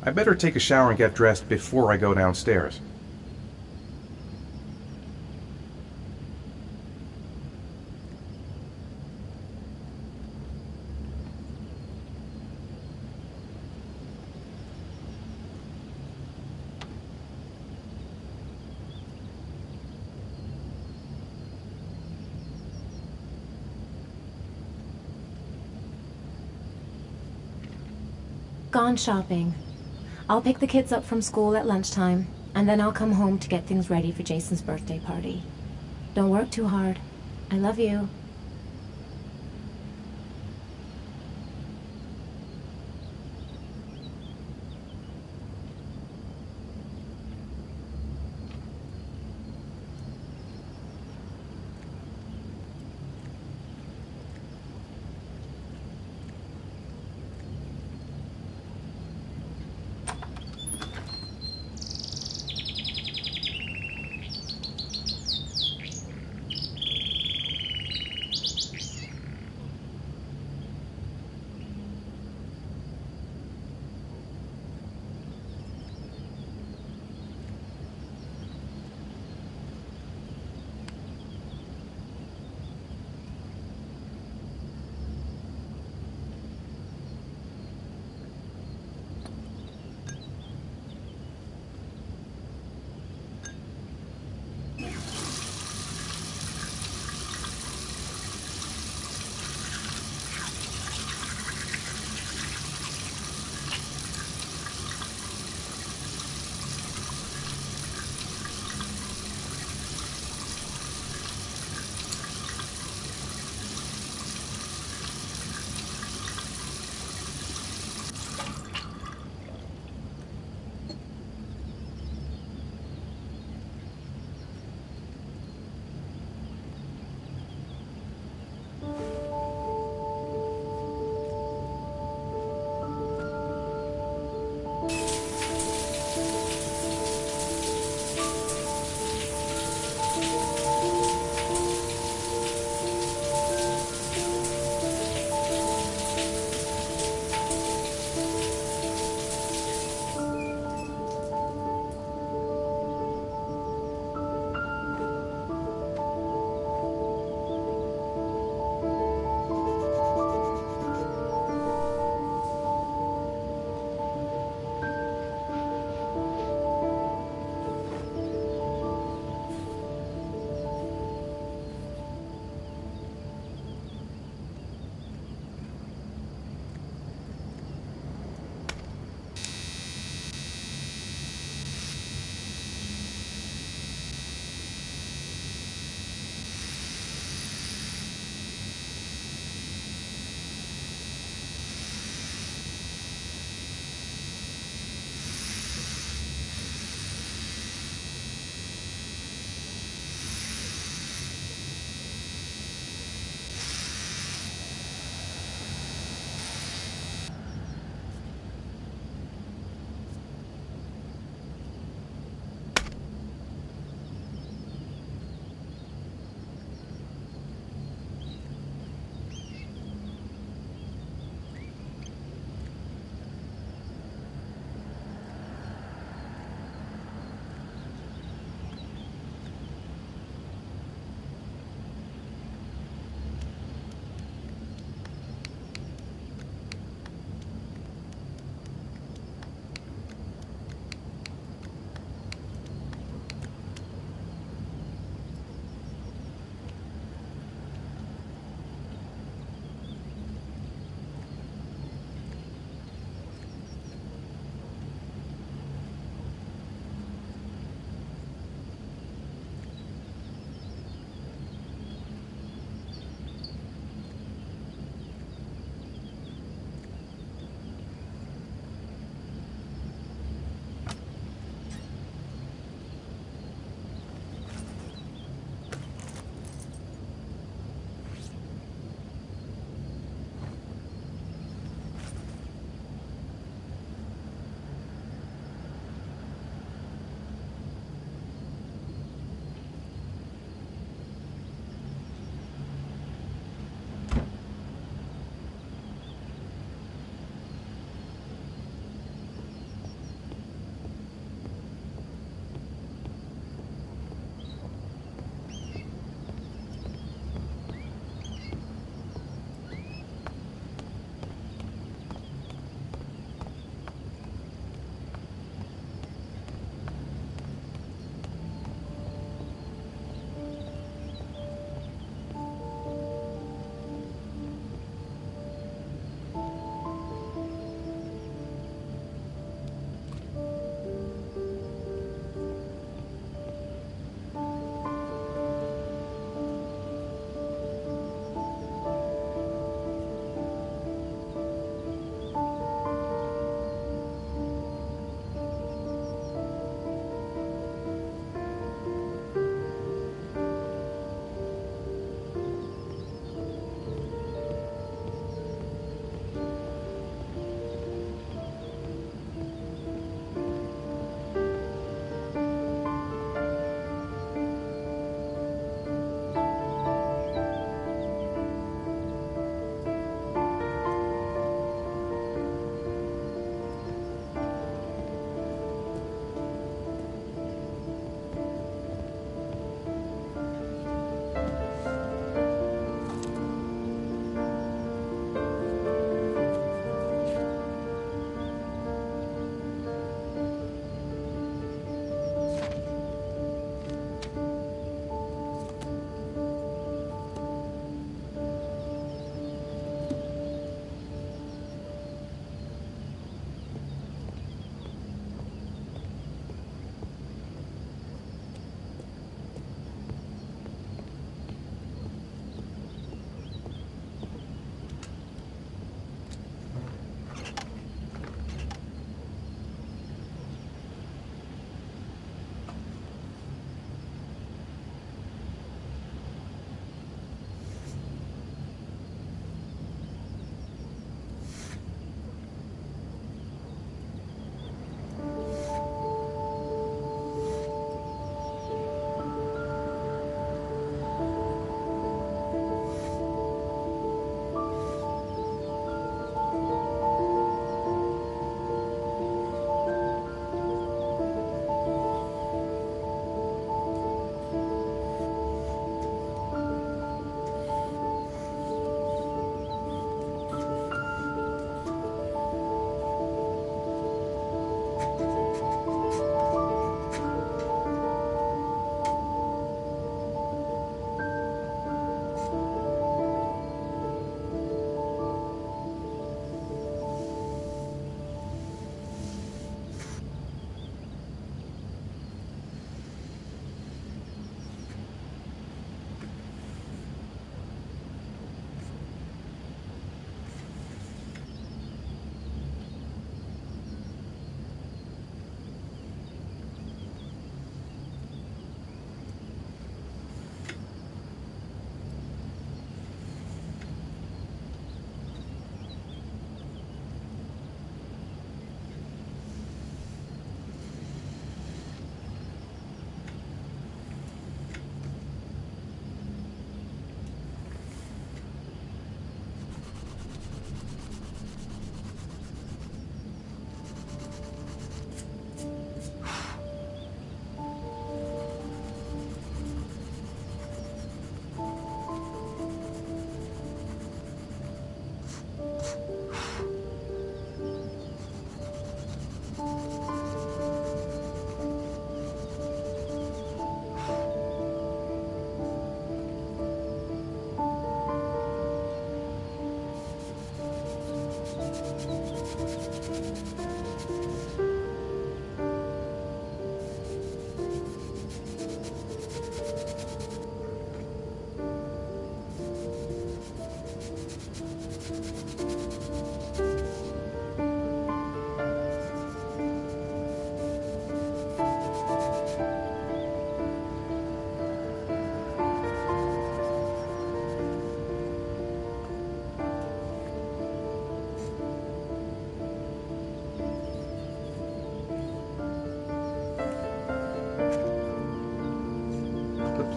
I better take a shower and get dressed before I go downstairs. Gone shopping. I'll pick the kids up from school at lunchtime, and then I'll come home to get things ready for Jason's birthday party. Don't work too hard. I love you.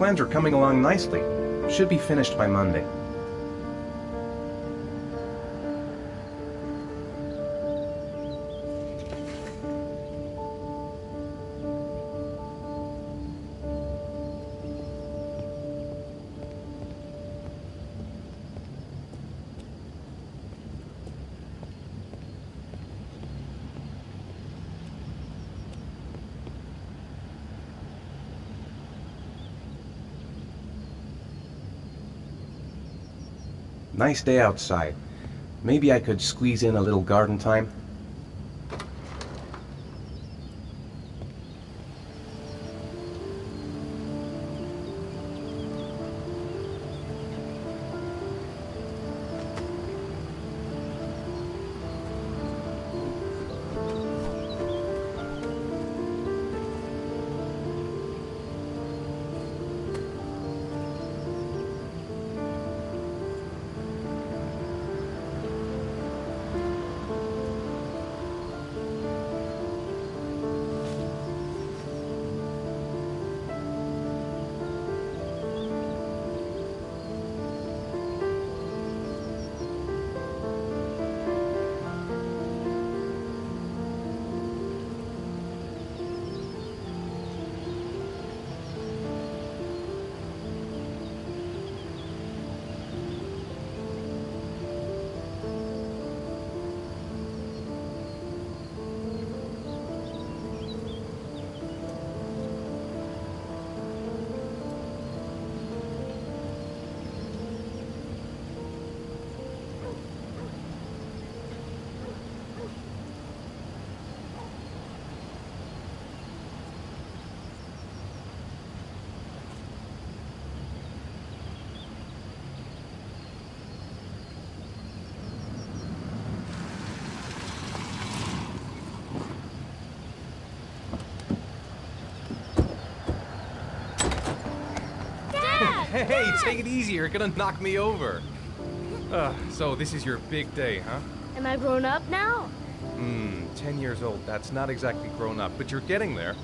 plans are coming along nicely. Should be finished by Monday. Nice day outside. Maybe I could squeeze in a little garden time? Hey, take it easy, you're gonna knock me over. So this is your big day, huh? Am I grown up now? 10 years old, that's not exactly grown up, but you're getting there.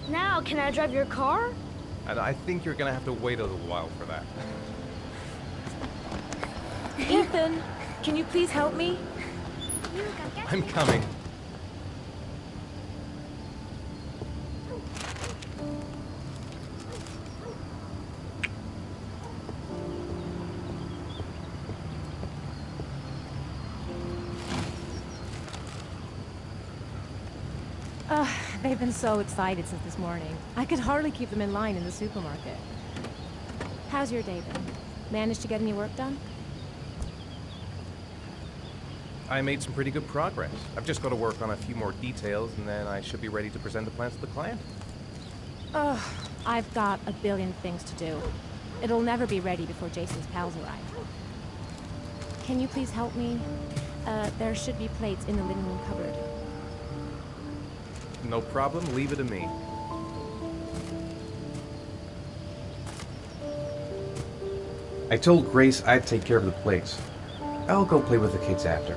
Now, can I drive your car? And I think you're gonna have to wait a little while for that. Ethan, can you please help me? I'm coming. They've been so excited since this morning. I could hardly keep them in line in the supermarket. How's your day been? Managed to get any work done? I made some pretty good progress. I've just got to work on a few more details, and then I should be ready to present the plans to the client. I've got a billion things to do. It'll never be ready before Jason's pals arrive. Can you please help me? There should be plates in the living room cupboard. No problem, leave it to me. I told Grace I'd take care of the plates. I'll go play with the kids after.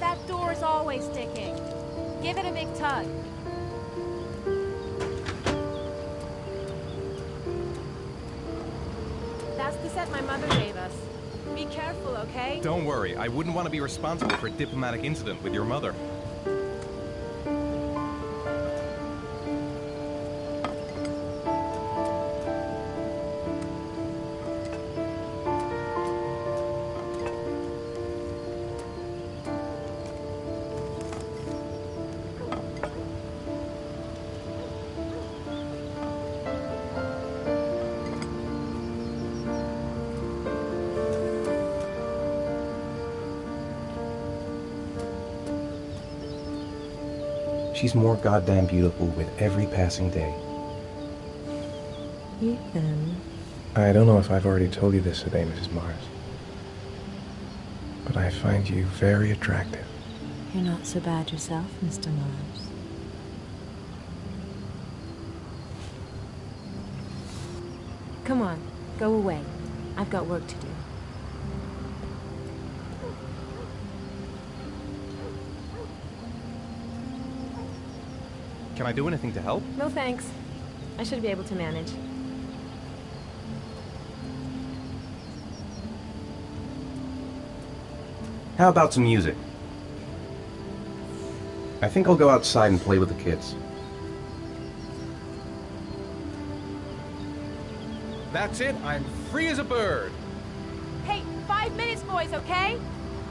That door is always sticking. Give it a big tug. That's the set my mother gave us. Be careful, okay? Don't worry, I wouldn't want to be responsible for a diplomatic incident with your mother. She's more goddamn beautiful with every passing day. Ethan. I don't know if I've already told you this today, Mrs. Mars, but I find you very attractive. You're not so bad yourself, Mr. Mars. Come on, go away. I've got work to do. Can I do anything to help? No thanks. I should be able to manage. How about some music? I think I'll go outside and play with the kids. That's it. I'm free as a bird. Hey, 5 minutes, boys, okay?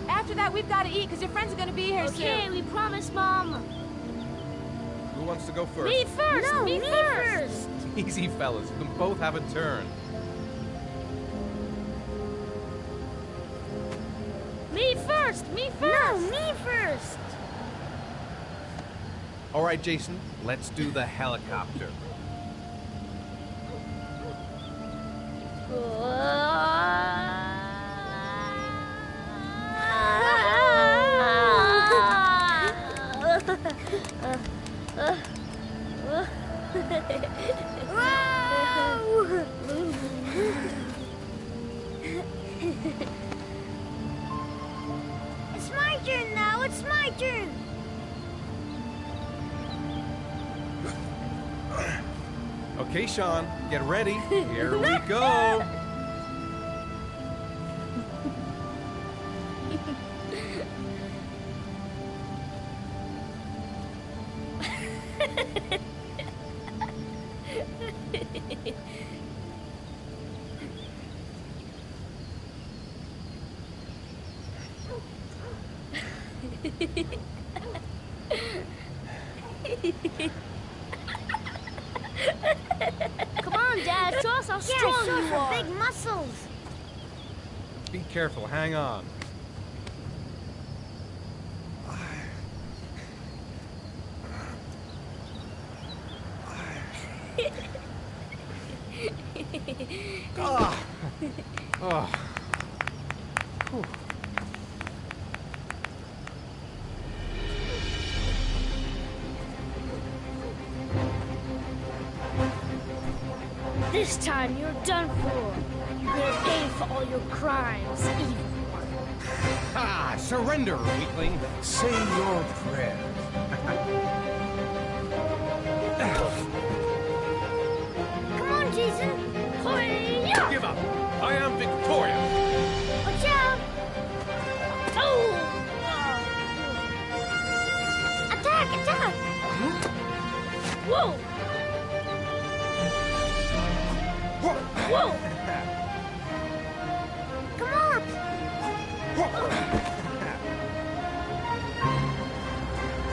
After that, we've got to eat, because your friends are going to be here Okay, soon. we promise, Mom. Who wants to go first? Me first! No, me me first! Easy, fellas. You can both have a turn. Me first! Me first! No, me first! All right, Jason. Let's do the helicopter. It's my turn now! It's my turn! Okay, Sean. Get ready. Here we go. Come on, Dad, show us how strong show you us your are. big muscles. Be careful. Hang on. Ah. Oh. Whew. This time you're done for. You're gonna pay for all your crimes, evil one. Ah, surrender, weakling. Say your prayer. Come on, Jason. Hoya! Give up. I am victorious. Watch out. Oh! Attack, attack. Whoa! Whoa! Come on.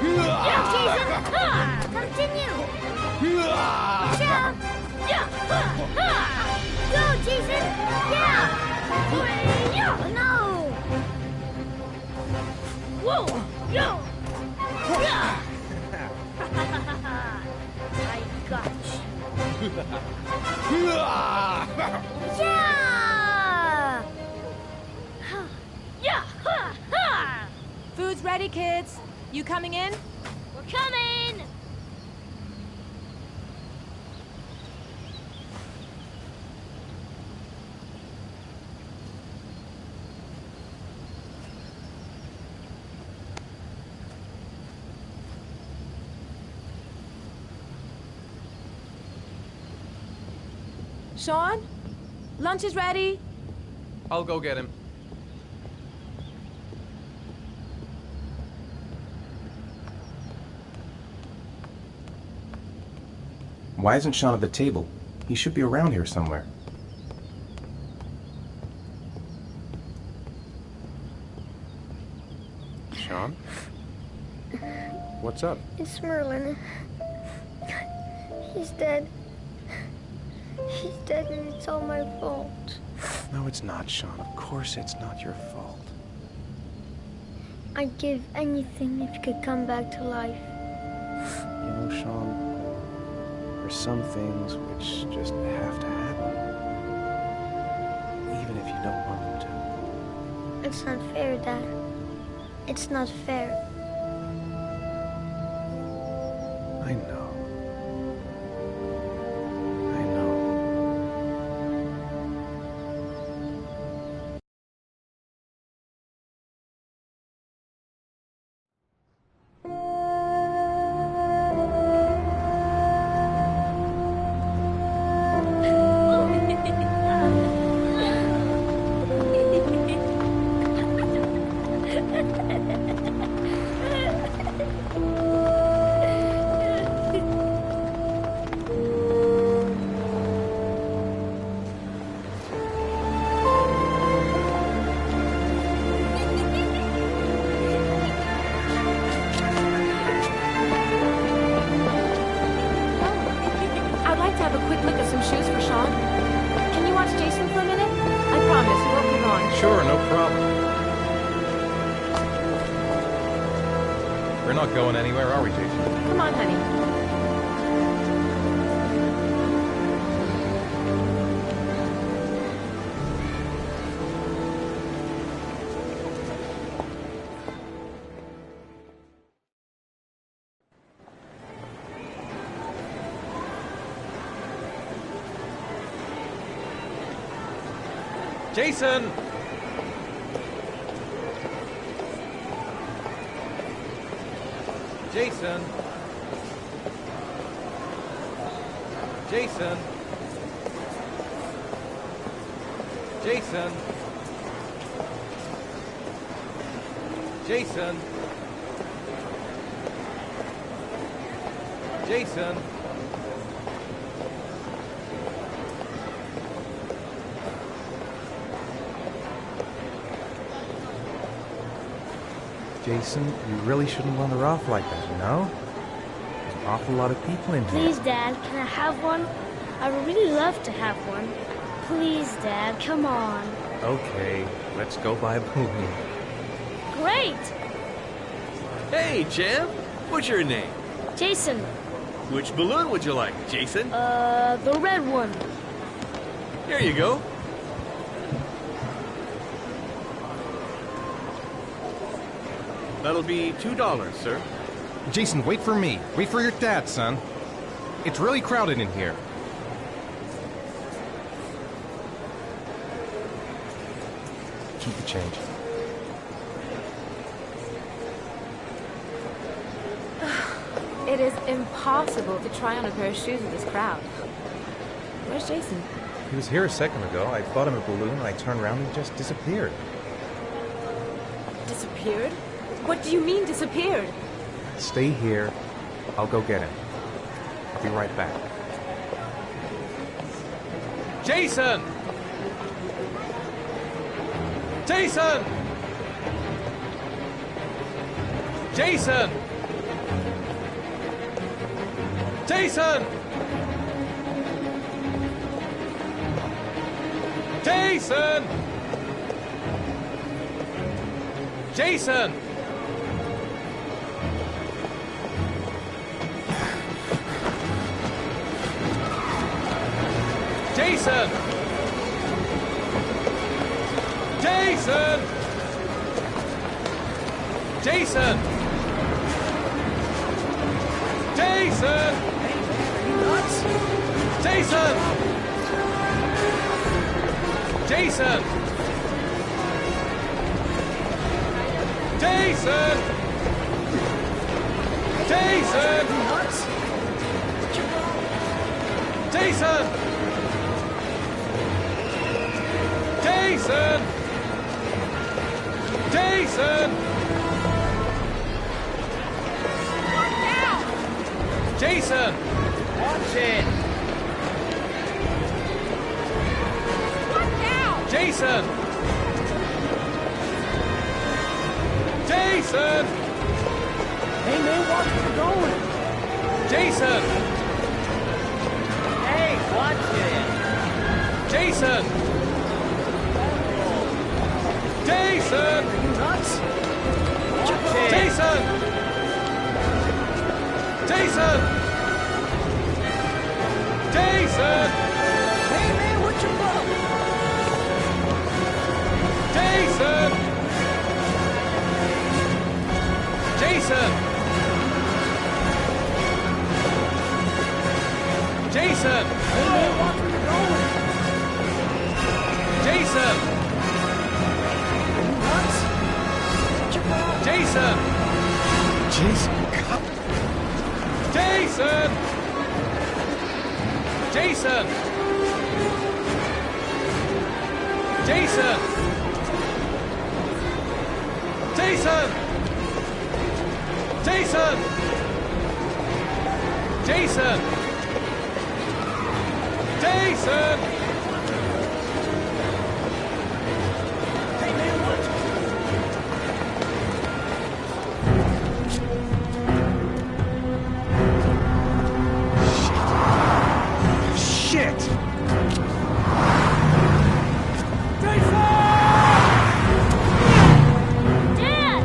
Yeah, Jason! Ha! Continue. Ah! Watch out. Yeah! Ha! Ha! Go, Jason. Yeah. Hoya! Oh, no. Whoa! Yo! Yeah! I got you. Ah! Yeah. Yeah! Ha! Ha! Food's ready, kids. You coming in? We're coming! Sean? Lunch is ready. I'll go get him. Why isn't Sean at the table? He should be around here somewhere. Sean? What's up? It's Merlin. He's dead. He's dead and it's all my fault. No, it's not, Sean. Of course it's not your fault. I'd give anything if you could come back to life. You know, Sean, there's some things which just have to happen. Even if you don't want them to. It's not fair, Dad. It's not fair. I know. I know. We're not going anywhere, are we, Jason? Come on, honey. Jason! Jason! Jason! Jason! Jason! Jason! Jason, you really shouldn't wander off like that, you know? There's an awful lot of people in here. Please, Dad, can I have one? I would really love to have one. Please, Dad, come on. Okay, let's go buy a balloon. Great! Hey, champ. What's your name? Jason, Which balloon would you like, Jason? the red one. Here you go. That'll be $2, sir. Jason, wait for me. Wait for your dad, son. It's really crowded in here. Keep the change. It is impossible to try on a pair of shoes with this crowd. Where's Jason? He was here a second ago. I bought him a balloon, and I turned around and he just disappeared. Disappeared? What do you mean disappeared? Stay here. I'll go get him. I'll be right back. Jason! Jason! Jason! Jason! Jason! Jason! Jason! Jason! Jason! Jason! Jason! Jason! Jason! Jason! Jason! Jason! Jason! Jason! Watch it. Jason! Jason! Hey, man, watch where you're going. Jason! Hey, watch it. Jason! Jason! Are you nuts? Watch it. Jason! Jason! Jason! Hey, man, what's your problem? Jason! Jason! Jason! Hey, man, watch where you're going. Jason! Are you nuts? What's your problem? Jason! Jason, God. Jason! Jason! Jason! Jason! Jason! Jason! Jason! Hey, man, watch it. Shit! Dad!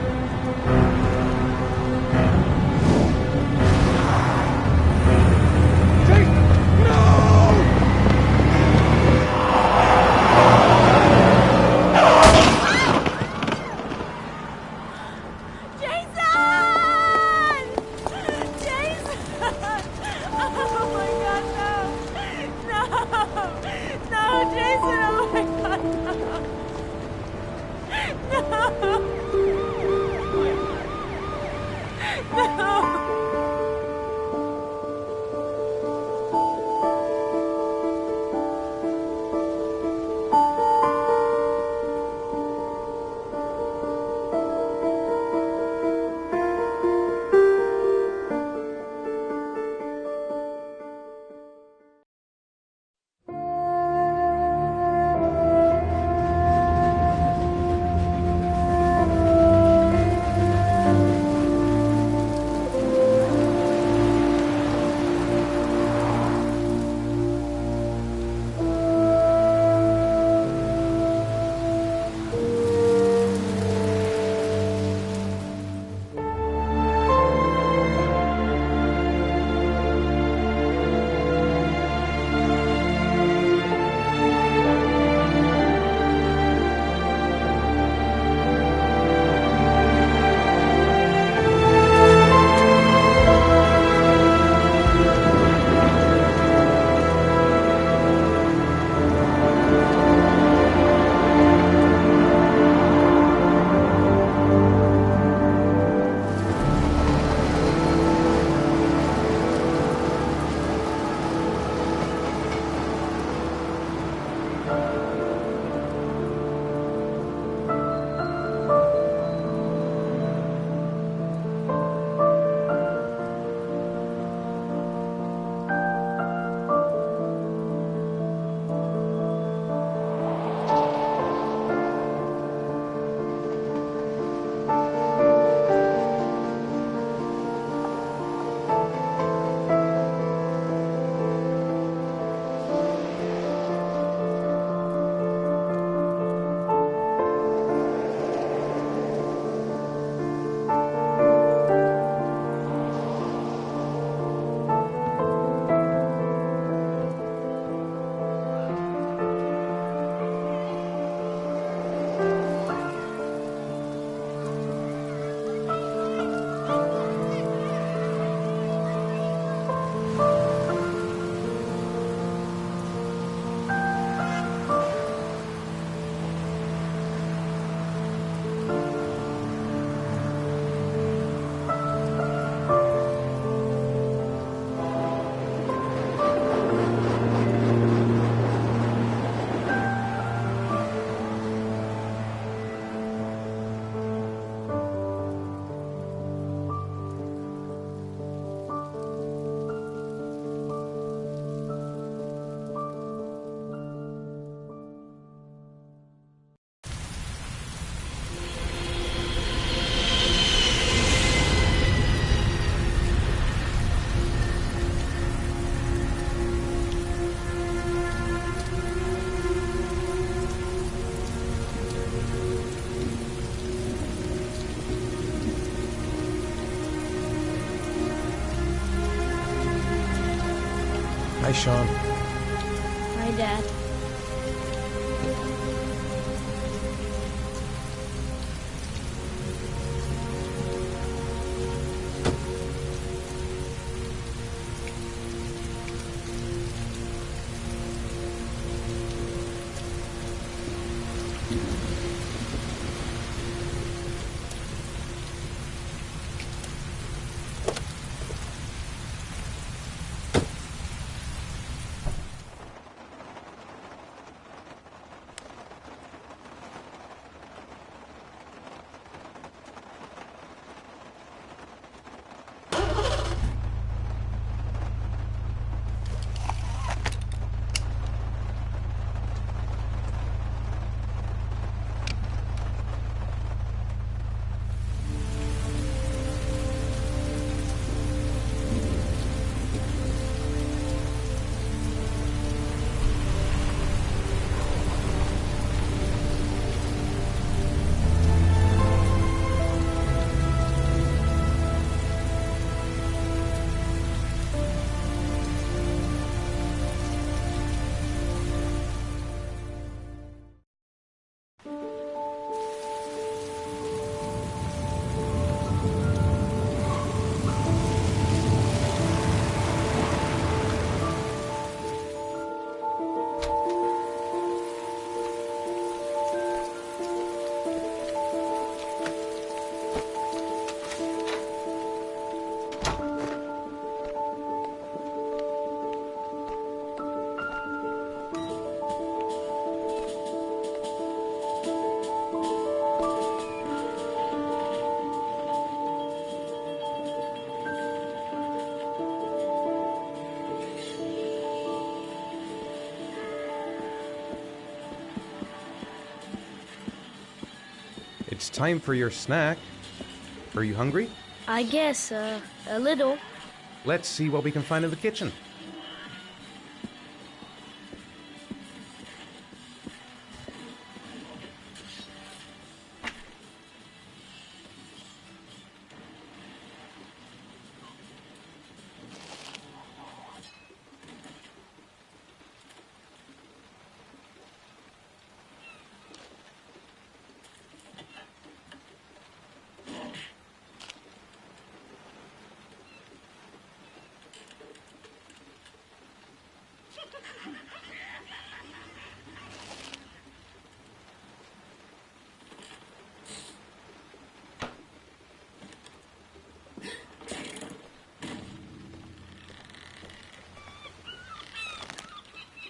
Hi, Sean. Hi, Dad. It's time for your snack. Are you hungry? I guess, a little. Let's see what we can find in the kitchen.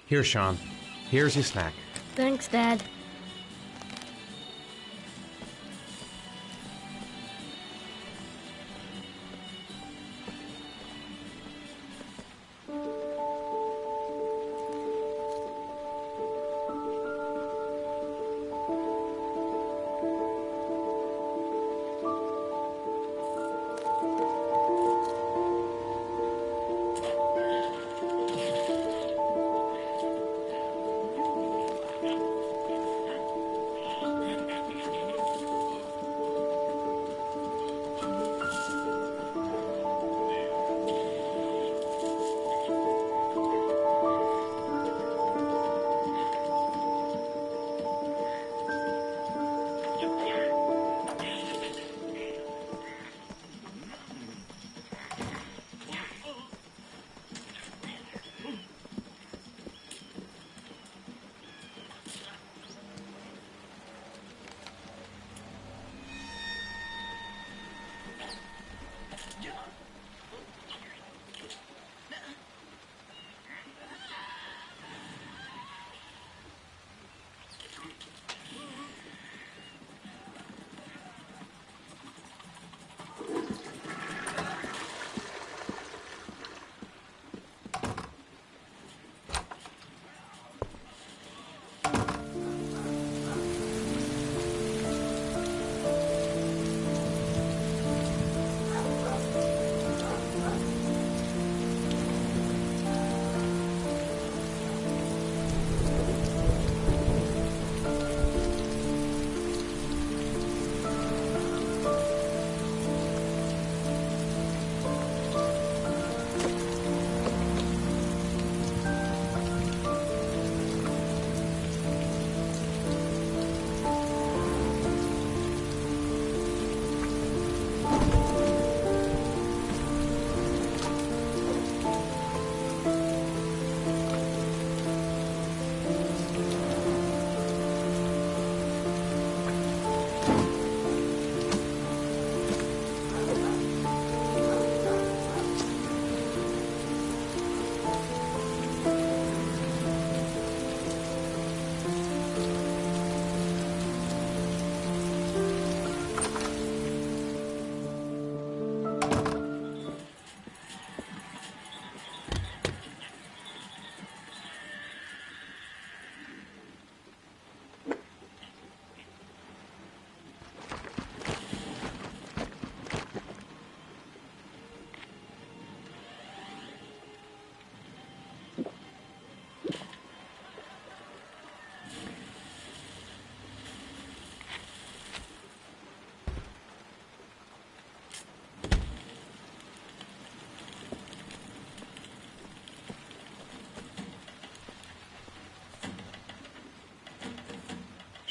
Here, Sean. Here's your snack. Thanks, Dad.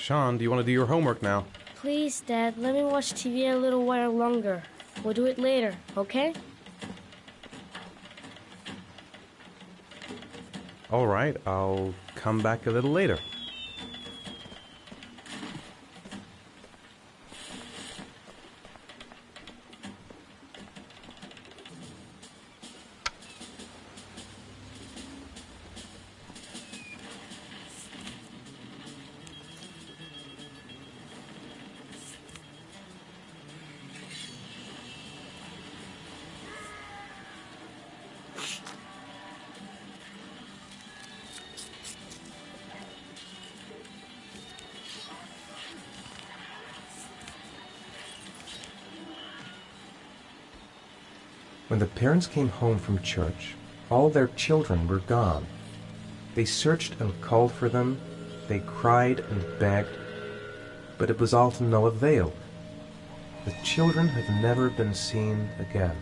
Sean, do you want to do your homework now? Please, Dad, let me watch TV a little while longer. We'll do it later, okay? All right, I'll come back a little later. When the parents came home from church, all their children were gone. They searched and called for them, they cried and begged, but it was all to no avail. The children have never been seen again.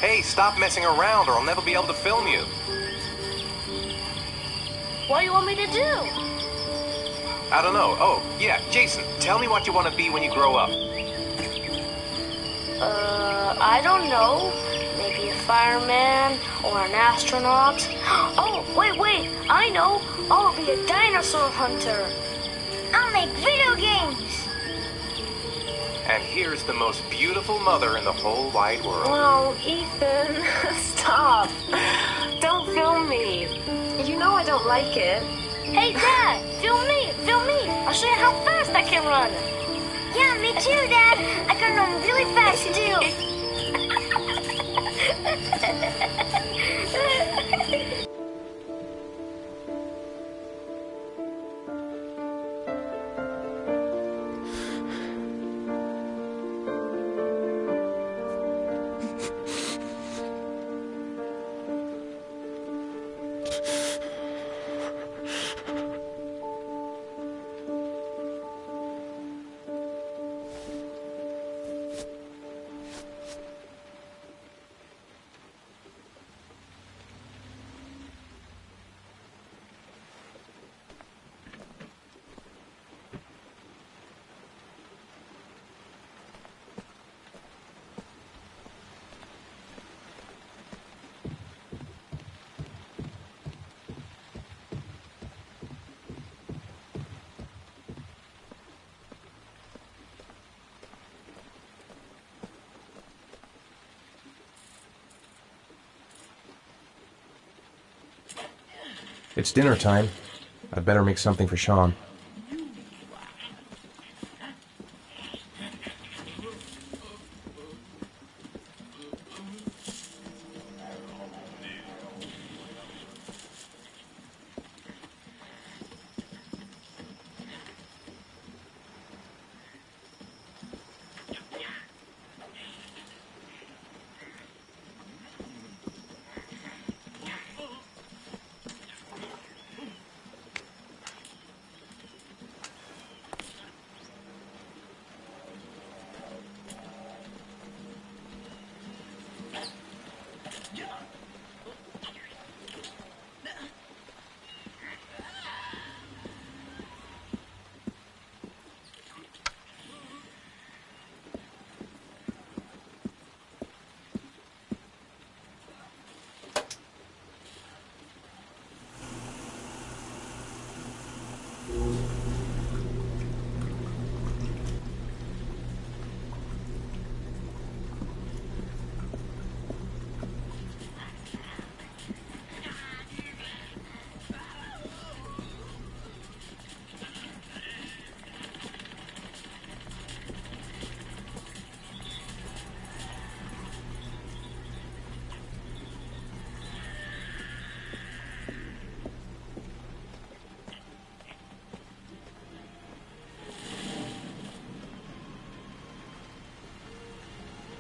Hey, stop messing around or I'll never be able to film you. What do you want me to do? I don't know. Oh, yeah, Jason, tell me what you want to be when you grow up. I don't know. Maybe a fireman or an astronaut. Oh, wait, I know. I'll be a dinosaur hunter. I'll make video games. And here's the most beautiful mother in the whole wide world. Oh, Ethan, stop. Don't film me. You know I don't like it. Hey, Dad, film me, film me. I'll show you how fast I can run. Yeah, me too, Dad. I can run really fast, too. It's dinner time. I'd better make something for Sean.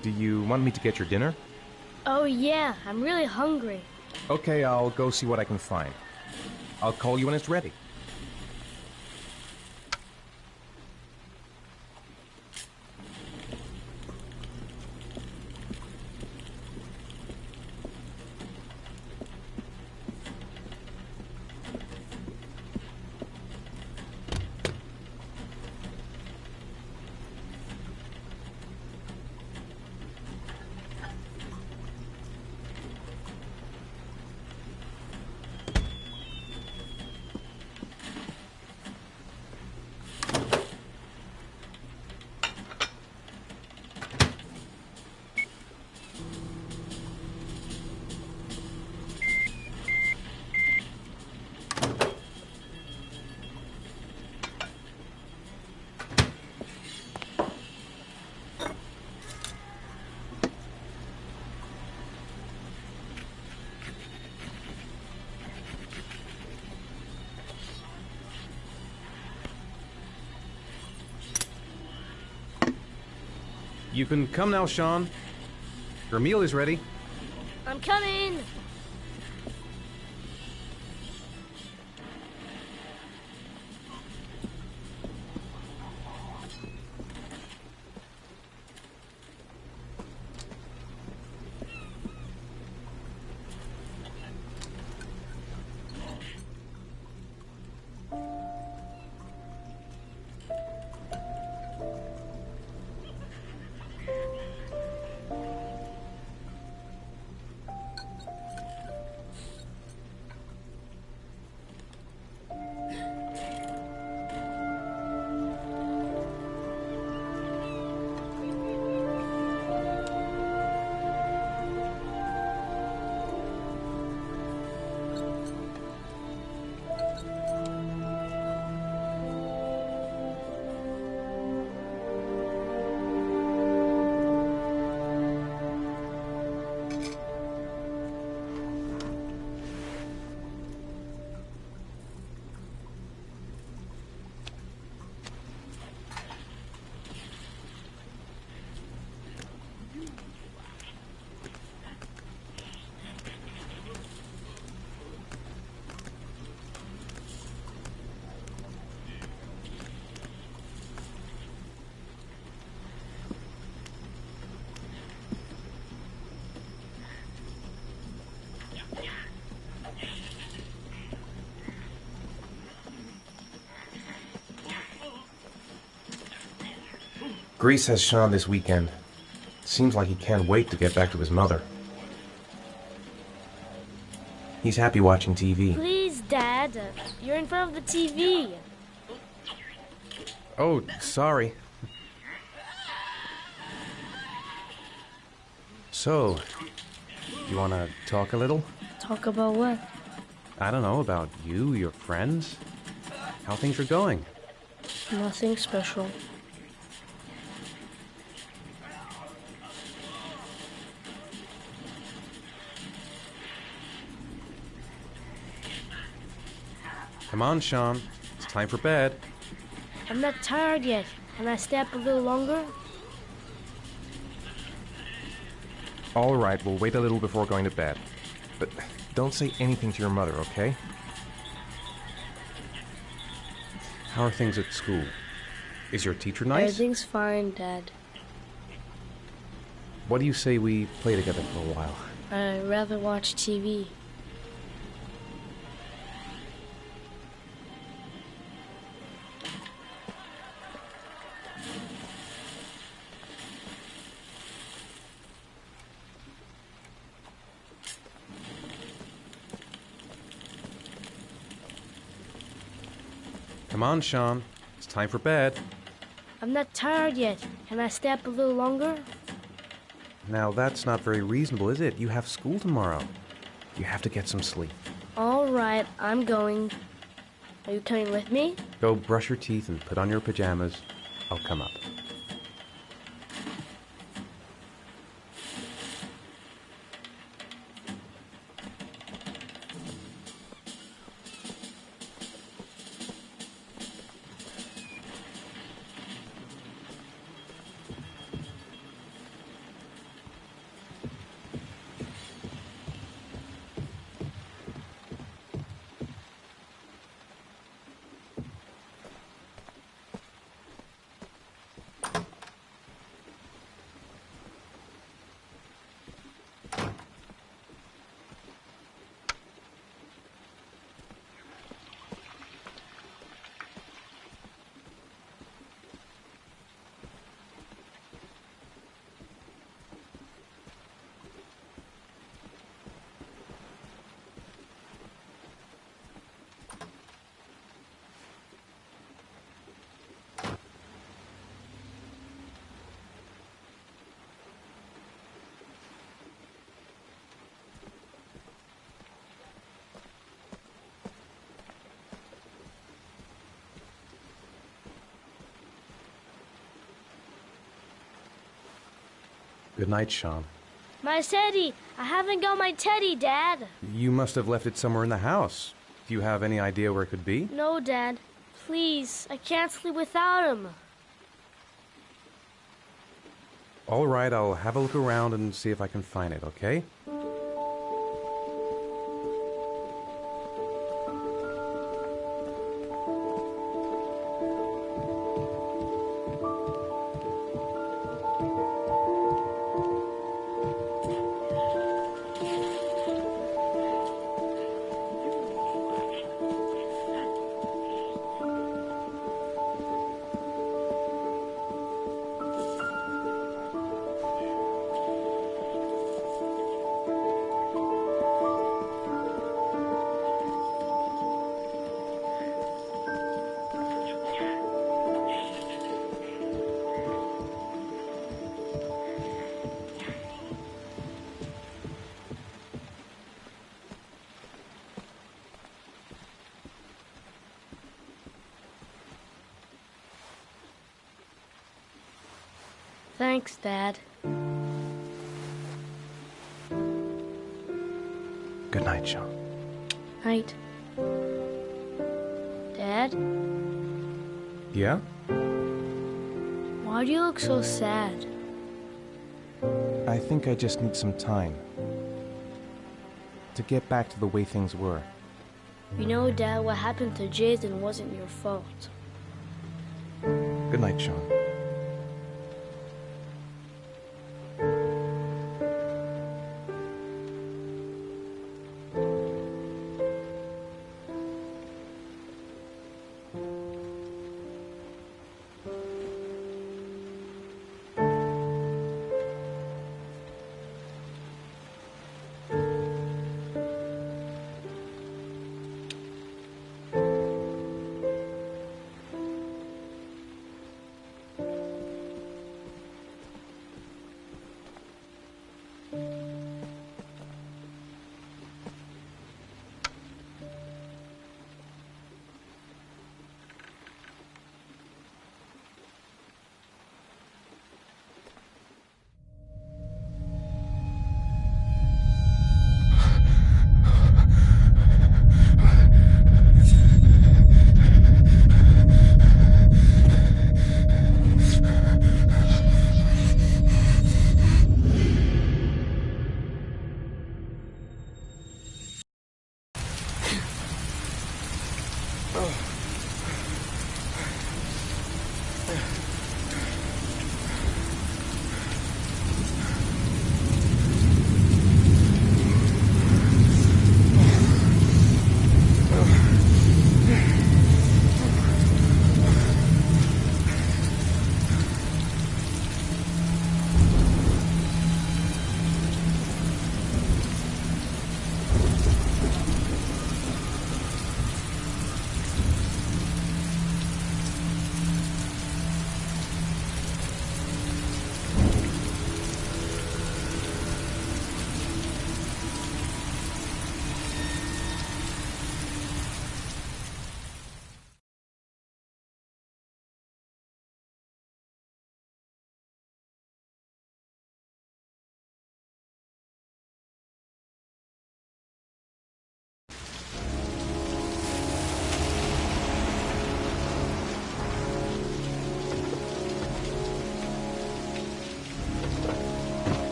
Do you want me to get your dinner? Oh, yeah. I'm really hungry. Okay, I'll go see what I can find. I'll call you when it's ready. You can come now, Sean. Your meal is ready. I'm coming. Grease has Sean this weekend. Seems like he can't wait to get back to his mother. He's happy watching TV. Please, Dad. You're in front of the TV. Oh, sorry. So, you want to talk a little? Talk about what? I don't know, about you, your friends, how things are going. Nothing special. Come on, Sean. It's time for bed. I'm not tired yet. Can I stay up a little longer? All right, we'll wait a little before going to bed. But don't say anything to your mother, okay? How are things at school? Is your teacher nice? Everything's fine, Dad. What do you say we play together for a while? I'd rather watch TV. Come on, Sean. It's time for bed. I'm not tired yet. Can I stay up a little longer? Now, that's not very reasonable, is it? You have school tomorrow. You have to get some sleep. All right, I'm going. Are you coming with me? Go brush your teeth and put on your pajamas. I'll come up. Good night, Sean. My teddy! I haven't got my teddy, Dad. You must have left it somewhere in the house. Do you have any idea where it could be? No, Dad. Please, I can't sleep without him. All right, I'll have a look around and see if I can find it, okay? Thanks, Dad. Good night, Sean. Night. Dad, Yeah? why do you look so sad? I think I just need some time to get back to the way things were. You know, Dad, what happened to Jason wasn't your fault. Good night, Sean.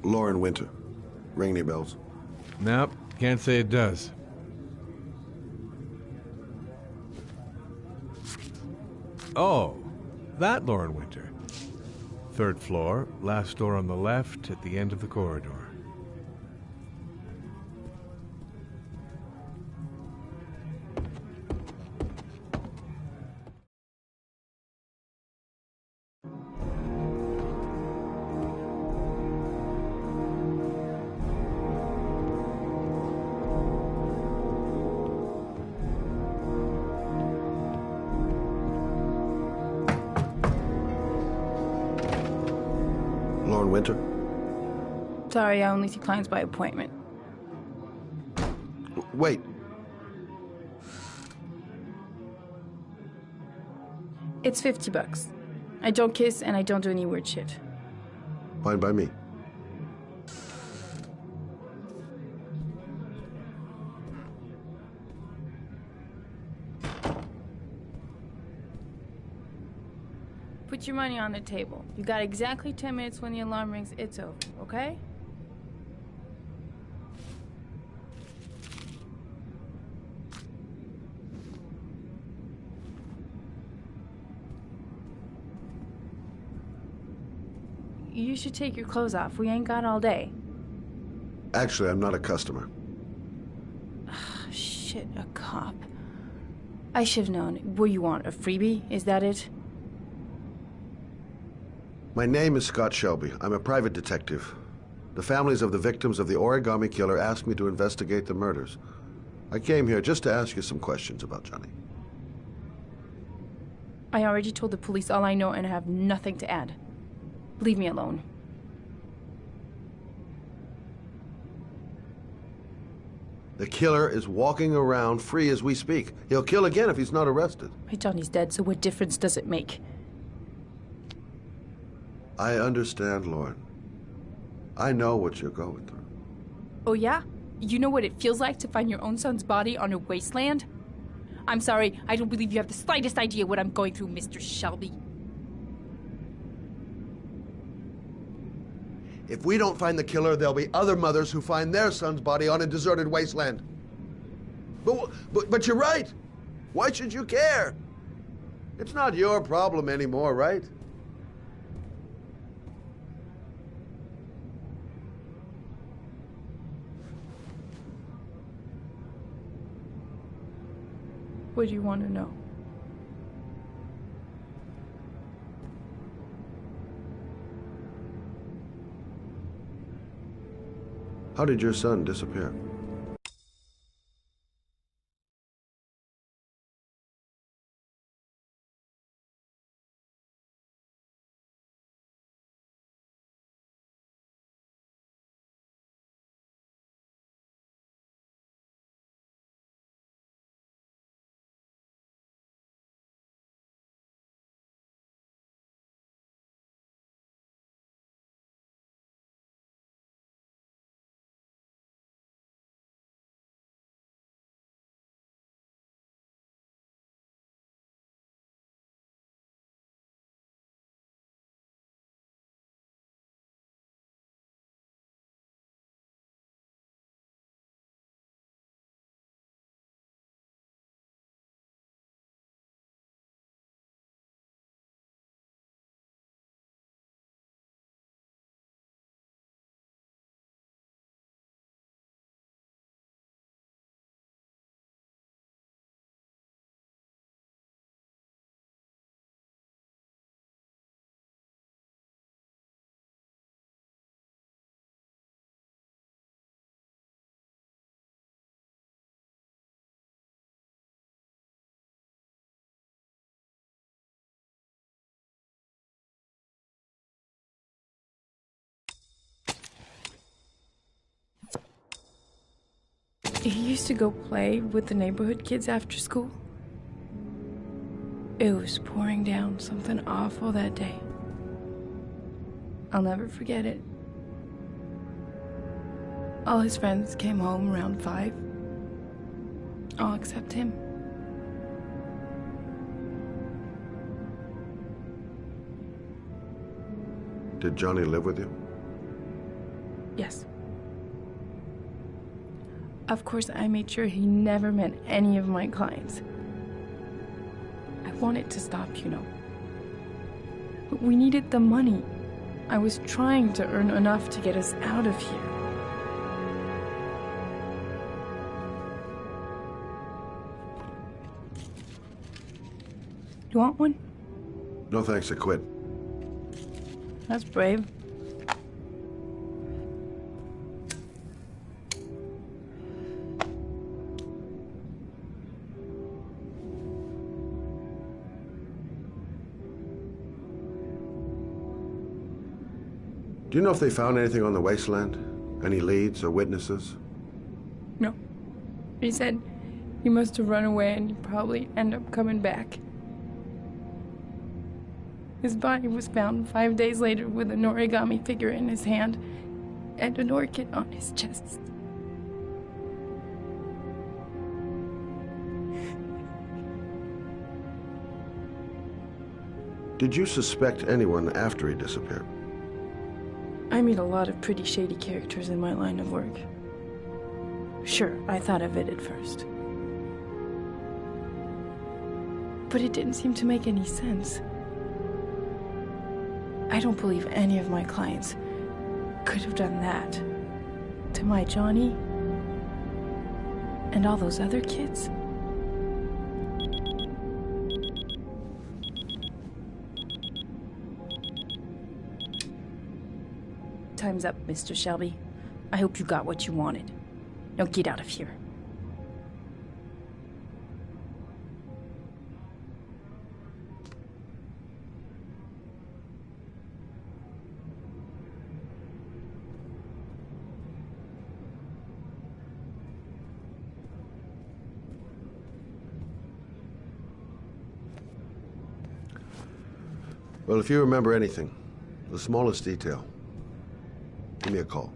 Lauren Winter. Ring any bells? Nope, can't say it does. Oh, that Lauren Winter. 3rd floor, last door on the left at the end of the corridor. Lauren Winter? Sorry, I only see clients by appointment. Wait. It's $50. I don't kiss and I don't do any weird shit. Fine by me. Put your money on the table. You got exactly 10 minutes. When the alarm rings, it's over, okay? You should take your clothes off. We ain't got all day. Actually, I'm not a customer. Shit, a cop. I should've known. What you want, a freebie? Is that it? My name is Scott Shelby. I'm a private detective. The families of the victims of the Origami Killer asked me to investigate the murders. I came here just to ask you some questions about Johnny. I already told the police all I know and I have nothing to add. Leave me alone. The killer is walking around free as we speak. He'll kill again if he's not arrested. My Johnny's dead, so what difference does it make? I understand, Lauren. I know what you're going through. Oh yeah? You know what it feels like to find your own son's body on a wasteland? I'm sorry, I don't believe you have the slightest idea what I'm going through, Mr. Shelby. If we don't find the killer, there'll be other mothers who find their son's body on a deserted wasteland. But you're right. Why should you care? It's not your problem anymore, right? What do you want to know? How did your son disappear? He used to go play with the neighborhood kids after school. It was pouring down something awful that day. I'll never forget it. All his friends came home around 5. All except him. Did Johnny live with you? Yes. Of course, I made sure he never met any of my clients. I wanted to stop, you know. But we needed the money. I was trying to earn enough to get us out of here. You want one? No thanks, I quit. That's brave. Do you know if they found anything on the wasteland? Any leads or witnesses? No. He said he must have run away and he'd probably end up coming back. His body was found 5 days later with an origami figure in his hand and an orchid on his chest. Did you suspect anyone after he disappeared? I meet a lot of pretty shady characters in my line of work. Sure, I thought of it at first. But it didn't seem to make any sense. I don't believe any of my clients could have done that to my Johnny and all those other kids. Time's up, Mr. Shelby. I hope you got what you wanted. Now get out of here. Well, if you remember anything, the smallest detail, give me a call.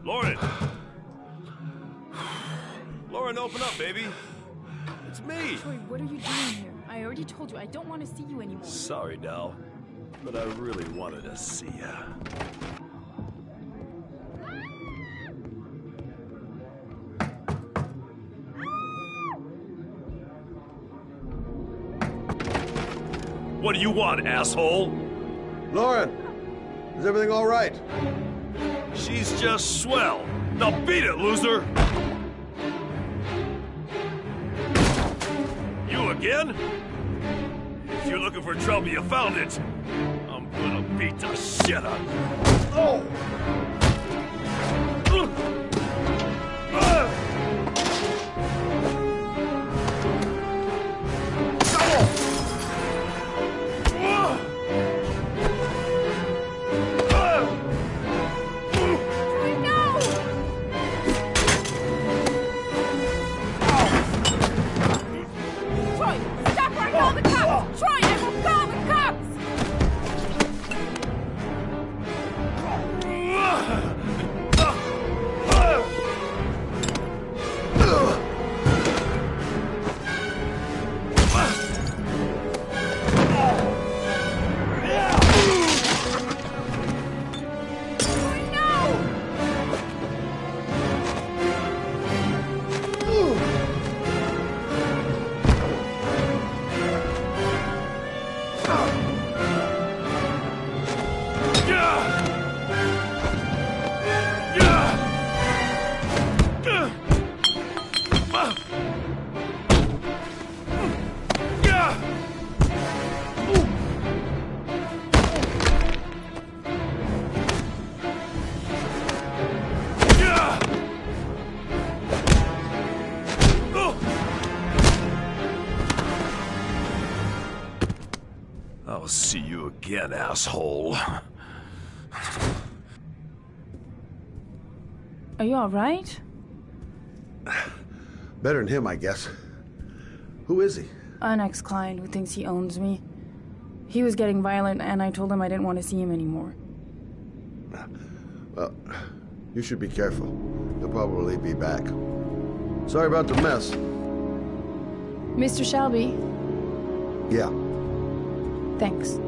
Lauren! Lauren, open up, baby. It's me. Troy, what are you doing here? I already told you I don't want to see you anymore. Sorry, Dal, but I really wanted to see ya. What do you want, asshole? Lauren, is everything all right? She's just swell. Now beat it, loser! You again? If you're looking for trouble, you found it. I'm gonna beat the shit out of you. Oh! I'll see you again, asshole. Are you alright? Better than him, I guess. Who is he? An ex-client who thinks he owns me. He was getting violent, and I told him I didn't want to see him anymore. Well, you should be careful. He'll probably be back. Sorry about the mess. Mr. Shelby? Yeah. Thanks.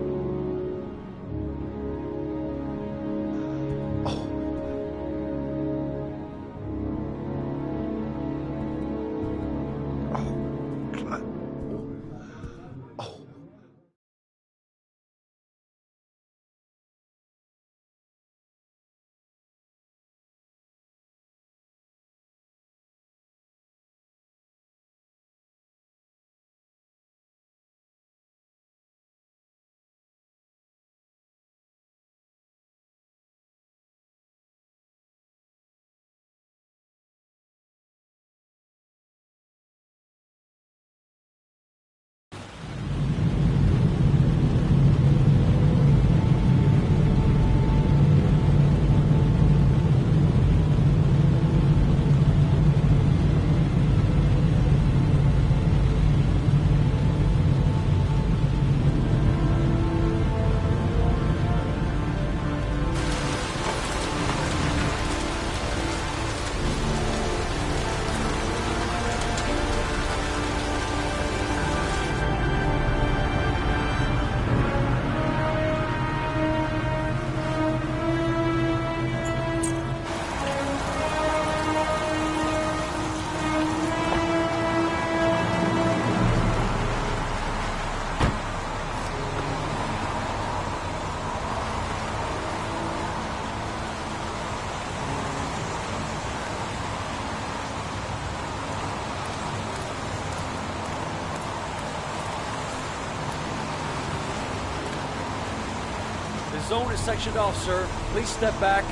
The zone is sectioned off, sir. Please step back.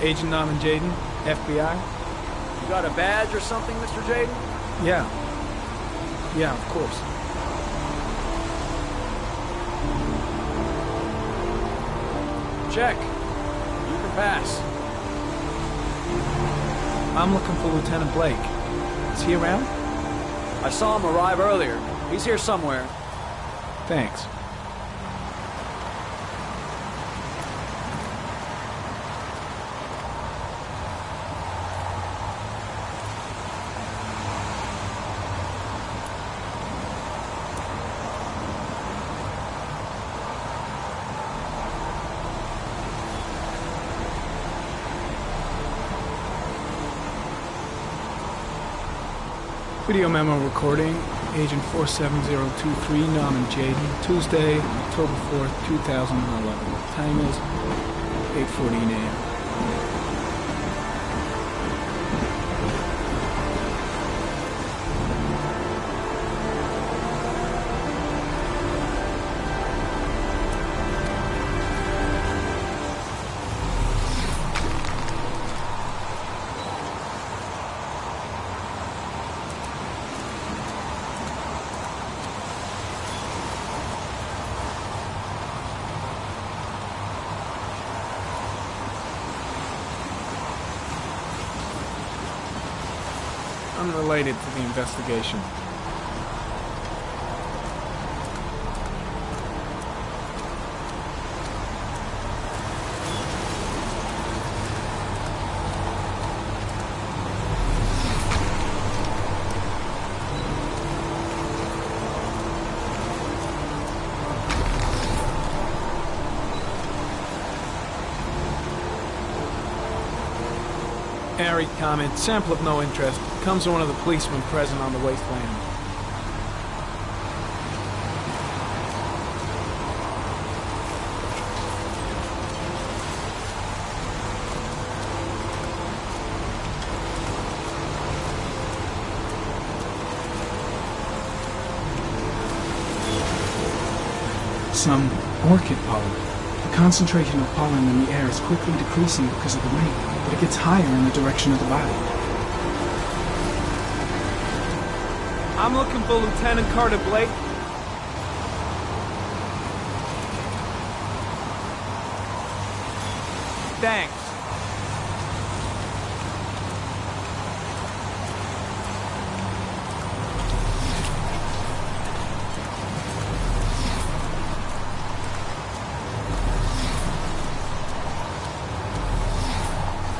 Agent Norman Jaden, FBI. You got a badge or something, Mr. Jaden? Yeah. Yeah, of course. Check. You can pass. I'm looking for Lieutenant Blake. Is he around? I saw him arrive earlier. He's here somewhere. Thanks. Video memo recording, Agent 47023, Norman Jaden, Tuesday, October 4th, 2011. Time is 8:14 a.m. Unrelated to the investigation. Ari comment, sample of no interest. Comes from one of the policemen present on the wasteland. Some orchid pollen. The concentration of pollen in the air is quickly decreasing because of the rain, but it gets higher in the direction of the body. I'm looking for Lieutenant Carter Blake. Thanks.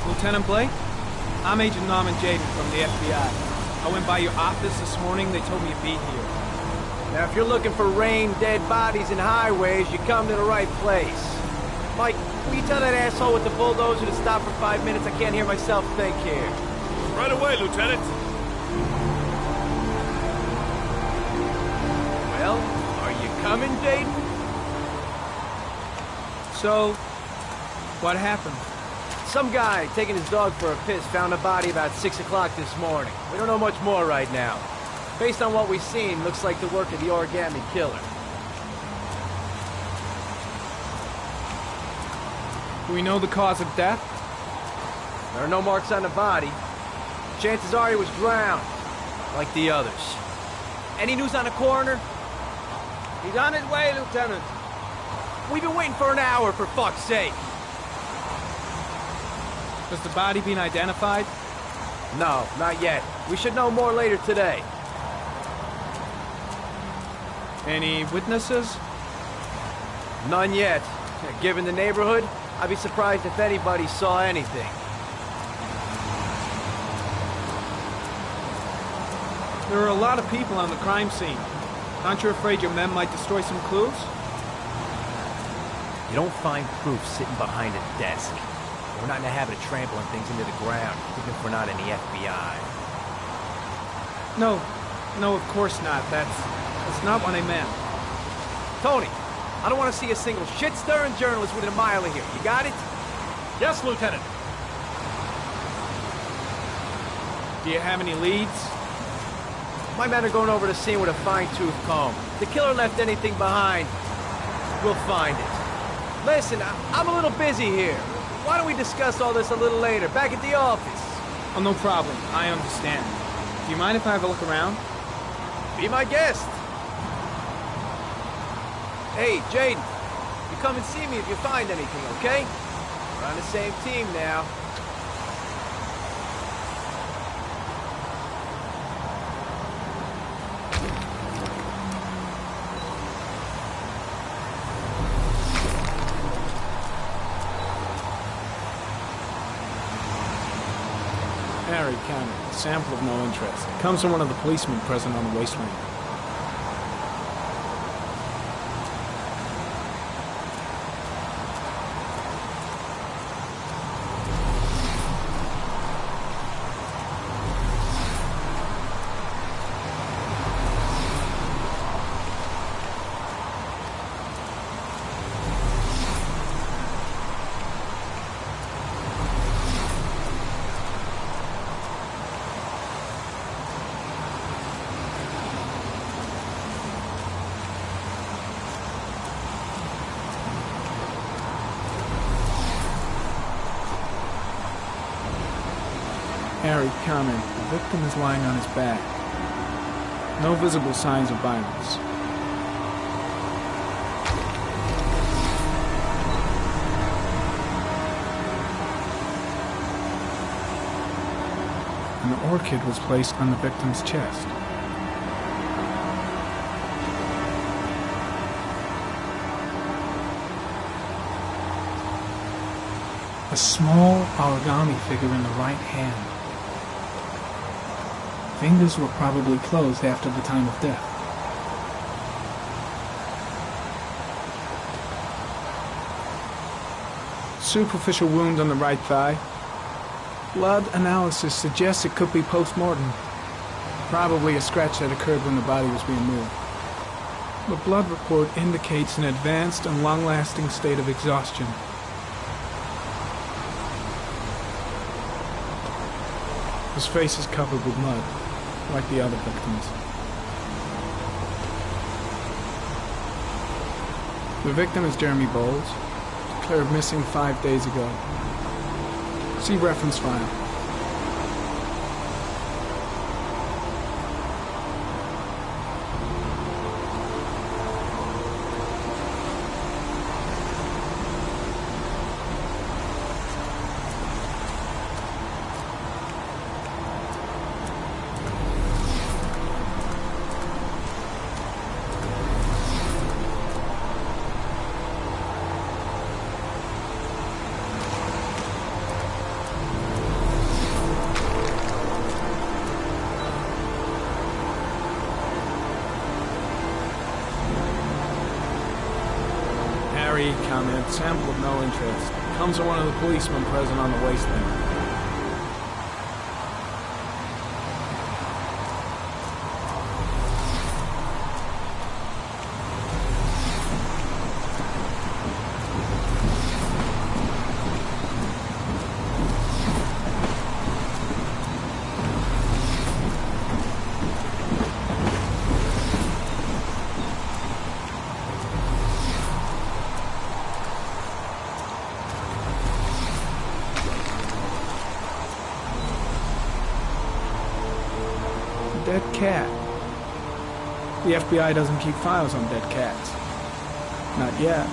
Lieutenant Blake? I'm Agent Norman Jaden from the FBI. I went by your office this morning. They told me to be here. Now, if you're looking for rain, dead bodies, and highways, you come to the right place. Mike, will you tell that asshole with the bulldozer to stop for 5 minutes? I can't hear myself think here. Right away, Lieutenant. Well, are you coming, Jaden? So, what happened? Some guy taking his dog for a piss found a body about 6 o'clock this morning. We don't know much more right now. Based on what we've seen, looks like the work of the Origami Killer. Do we know the cause of death? There are no marks on the body. Chances are he was drowned, like the others. Any news on the coroner? He's on his way, Lieutenant. We've been waiting for an hour, for fuck's sake. Has the body been identified? No, not yet. We should know more later today. Any witnesses? None yet. Given the neighborhood, I'd be surprised if anybody saw anything. There are a lot of people on the crime scene. Aren't you afraid your men might destroy some clues? You don't find proof sitting behind a desk. We're not in the habit of trampling things into the ground, even if we're not in the FBI. No, of course not. That's not what I meant. Tony, I don't want to see a single shit-stirring journalist within a mile of here. You got it? Yes, Lieutenant. Do you have any leads? My men are going over the scene with a fine-tooth comb. If the killer left anything behind, we'll find it. Listen, I'm a little busy here. Why don't we discuss all this a little later, back at the office? Oh, no problem. I understand. Do you mind if I have a look around? Be my guest. Hey, Jaden, you come and see me if you find anything, okay? We're on the same team now. Harry County, sample of no interest. Comes from one of the policemen present on the wasteland. Harry comment. The victim is lying on his back. No visible signs of violence. An orchid was placed on the victim's chest. A small origami figure in the right hand. Fingers were probably closed after the time of death. Superficial wound on the right thigh. Blood analysis suggests it could be post-mortem. Probably a scratch that occurred when the body was being moved. The blood report indicates an advanced and long-lasting state of exhaustion. His face is covered with mud, like the other victims. The victim is Jeremy Bowles, declared missing 5 days ago. See reference file. Sorry, comment. Sample of no interest. Comes from one of the policemen present on the wasteland. Dead cat. The FBI doesn't keep files on dead cats. Not yet.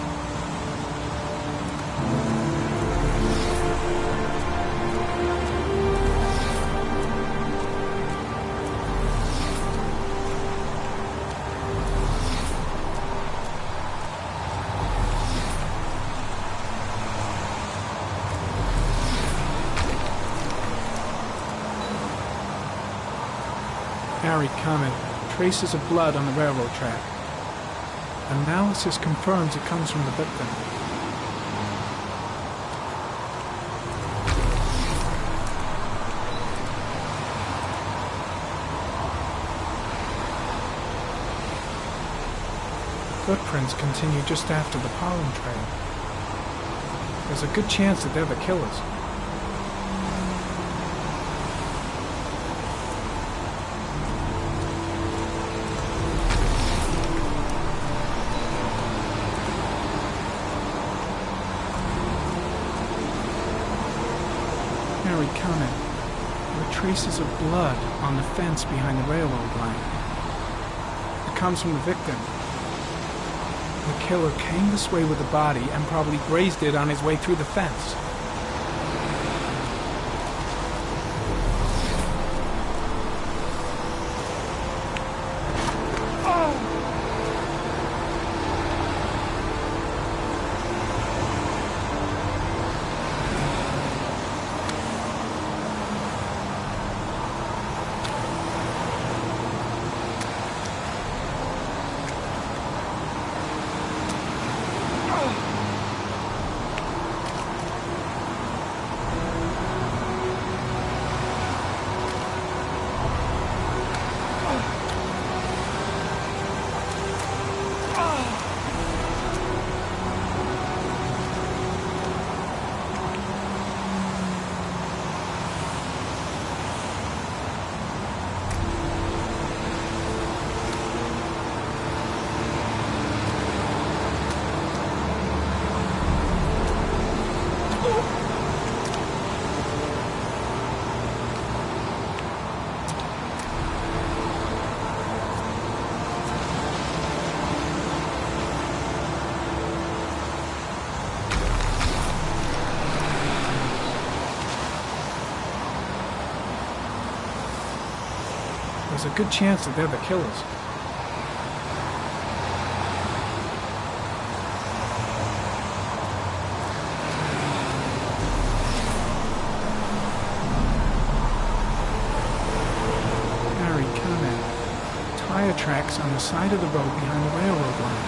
Harry comment. Traces of blood on the railroad track. Analysis confirms it comes from the victim. Footprints continue just after the pollen trail. There's a good chance that they're the killers. Harry comment. There are traces of blood on the fence behind the railroad line. It comes from the victim. The killer came this way with the body and probably grazed it on his way through the fence. There's a good chance that they're the killers. Harry, comment. Tire tracks on the side of the road behind the railroad line.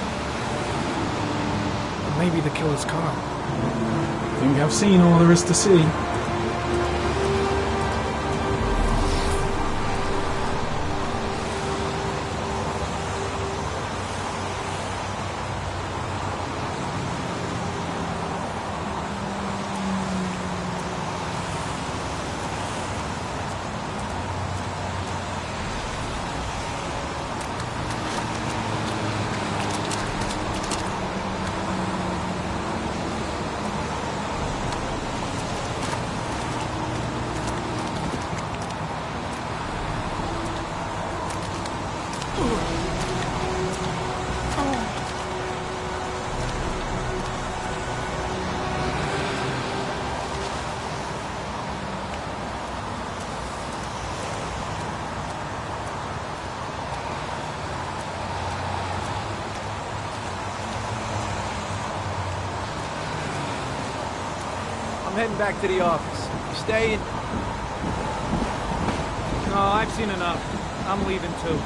Maybe the killer's car. I think I've seen all there is to see. I'm heading back to the office. You staying? No, I've seen enough. I'm leaving too.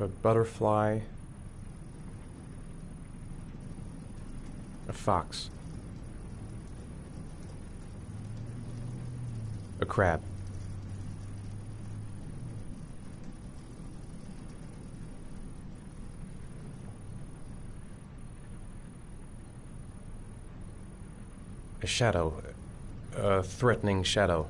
a butterfly, a fox, a crab. A shadow. A threatening shadow.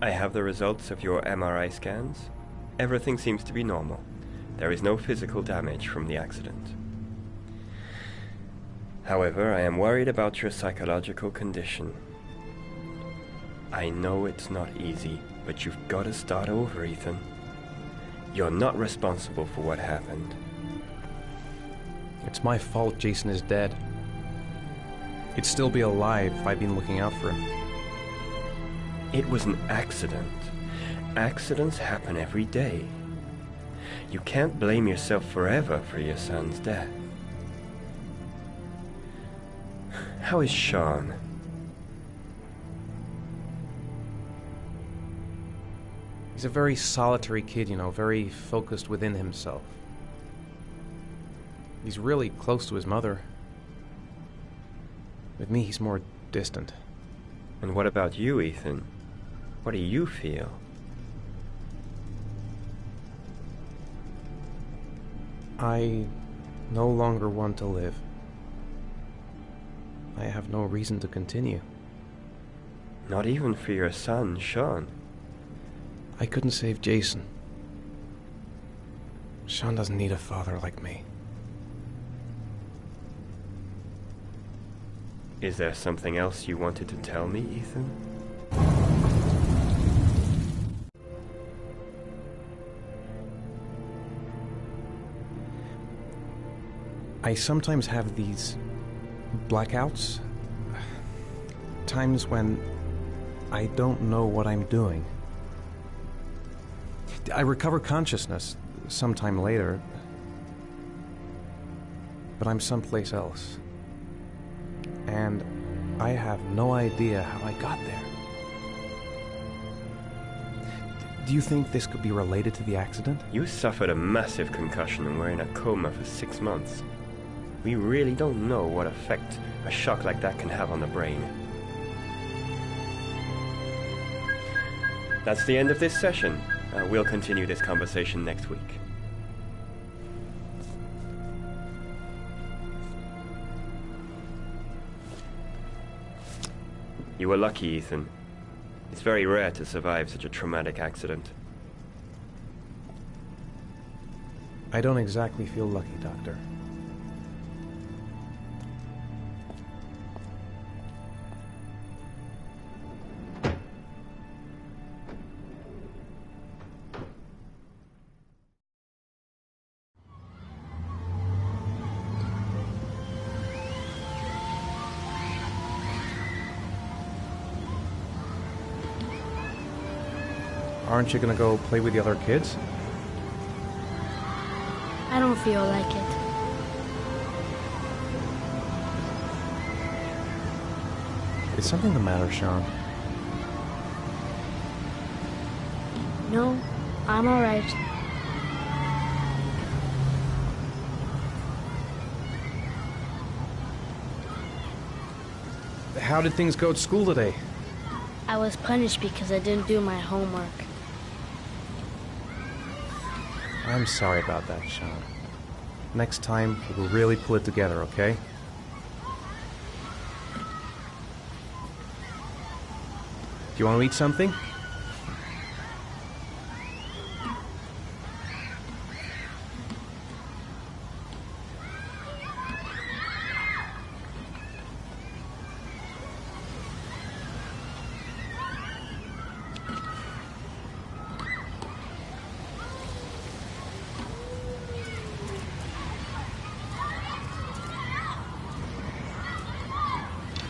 I have the results of your MRI scans. Everything seems to be normal. There is no physical damage from the accident. However, I am worried about your psychological condition. I know it's not easy, but you've got to start over, Ethan. You're not responsible for what happened. It's my fault Jason is dead. He'd still be alive if I'd been looking out for him. It was an accident. Accidents happen every day. You can't blame yourself forever for your son's death. How is Sean? He's a very solitary kid, you know, very focused within himself. He's really close to his mother. With me, he's more distant. And what about you, Ethan? What do you feel? I no longer want to live. I have no reason to continue. Not even for your son, Sean. I couldn't save Jason. Sean doesn't need a father like me. Is there something else you wanted to tell me, Ethan? I sometimes have these blackouts. Times when I don't know what I'm doing. I recover consciousness sometime later, but I'm someplace else. And I have no idea how I got there. Do you think this could be related to the accident? You suffered a massive concussion and were in a coma for 6 months. We really don't know what effect a shock like that can have on the brain. That's the end of this session. We'll continue this conversation next week. You were lucky, Ethan. It's very rare to survive such a traumatic accident. I don't exactly feel lucky, Doctor. Aren't you gonna go play with the other kids? I don't feel like it. Is something the matter, Sean? No, I'm alright. How did things go at school today? I was punished because I didn't do my homework. I'm sorry about that, Sean. Next time, we'll really pull it together, okay? Do you want to eat something?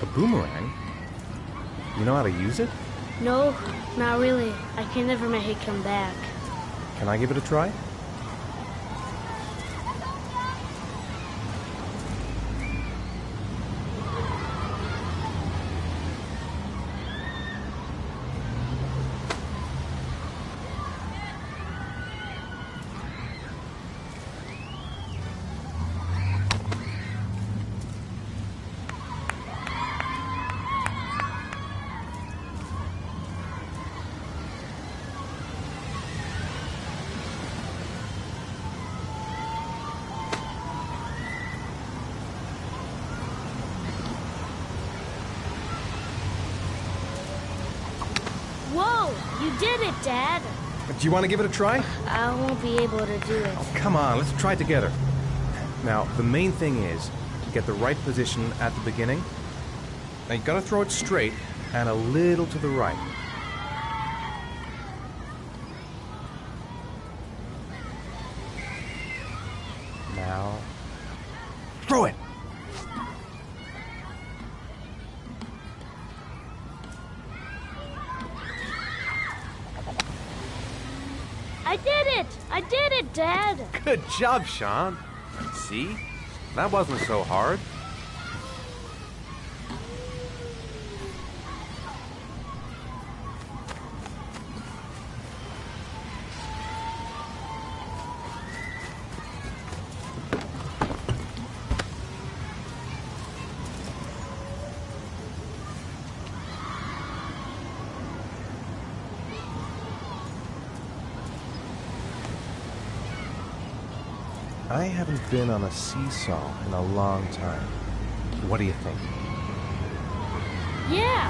A boomerang? You know how to use it? No, not really. I can never make it come back. Can I give it a try? Whoa! You did it, Dad! Do you want to give it a try? I won't be able to do it. Oh, come on, let's try it together. Now, the main thing is to get the right position at the beginning. Now, you gotta throw it straight and a little to the right. Now, throw it! I did it! I did it, Dad! Good job, Sean. See? That wasn't so hard. I haven't been on a seesaw in a long time. What do you think? Yeah!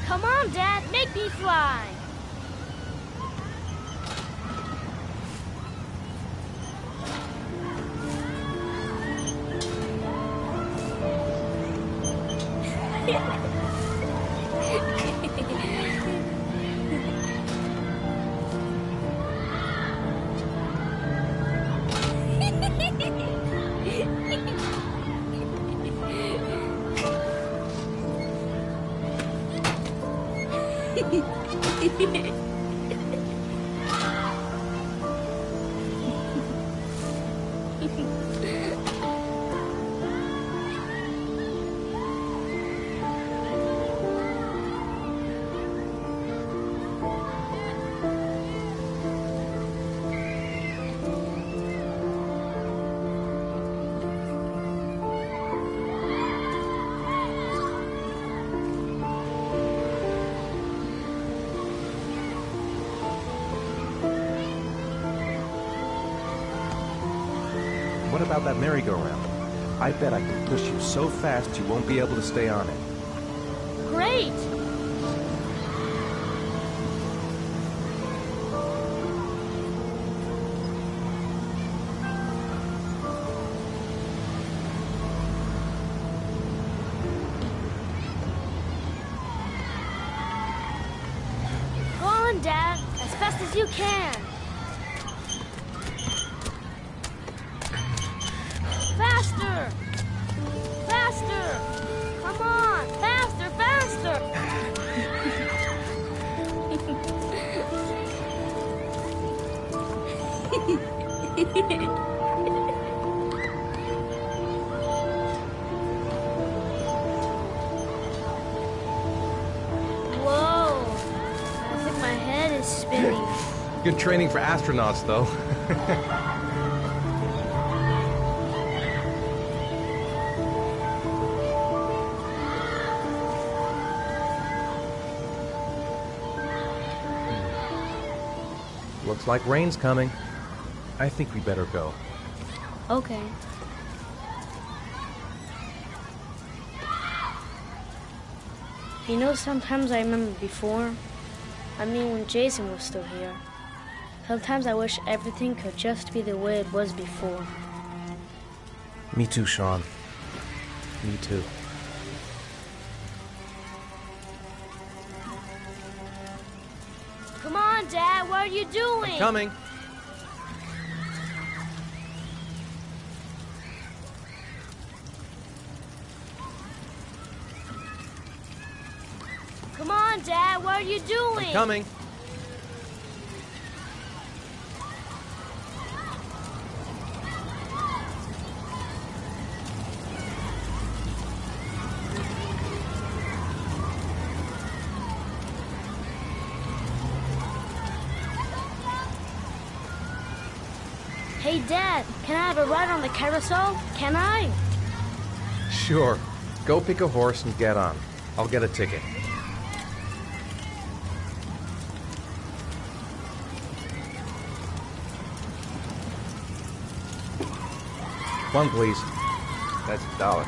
Come on, Dad, make me fly! What about that merry-go-round? I bet I can push you so fast you won't be able to stay on it. Great! Go on, Dad, as fast as you can. Faster! Faster! Come on! Faster, faster! Whoa! I think my head is spinning. Good training for astronauts, though. Looks like rain's coming. I think we better go. Okay. You know, sometimes I remember before. I mean, when Jason was still here. Sometimes I wish everything could just be the way it was before. Me too, Sean. Me too. Come on, on, Dad, what are you doing? Coming. Come on, Dad, what are you doing? I'm coming. Hey, Dad, can I have a ride on the carousel? Can I? Sure. Go pick a horse and get on. I'll get a ticket. One, please. That's $1.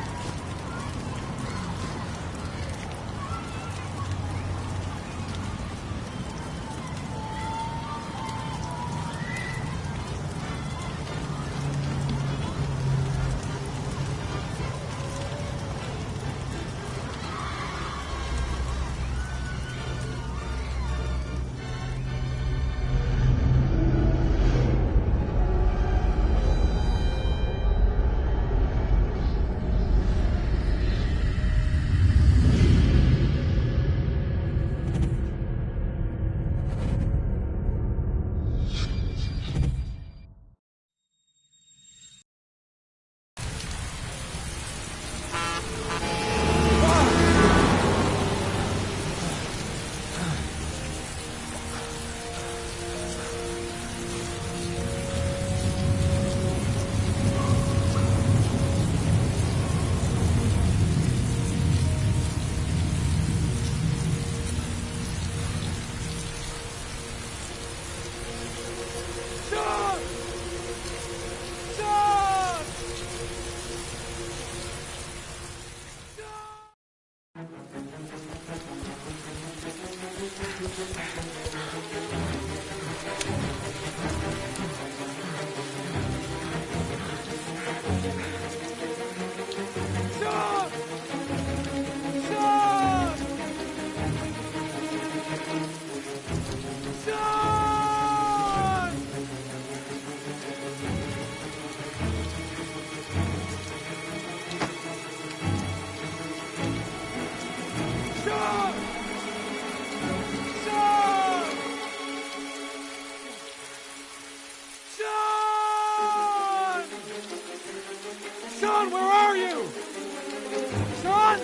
Sean, where are you? Sean!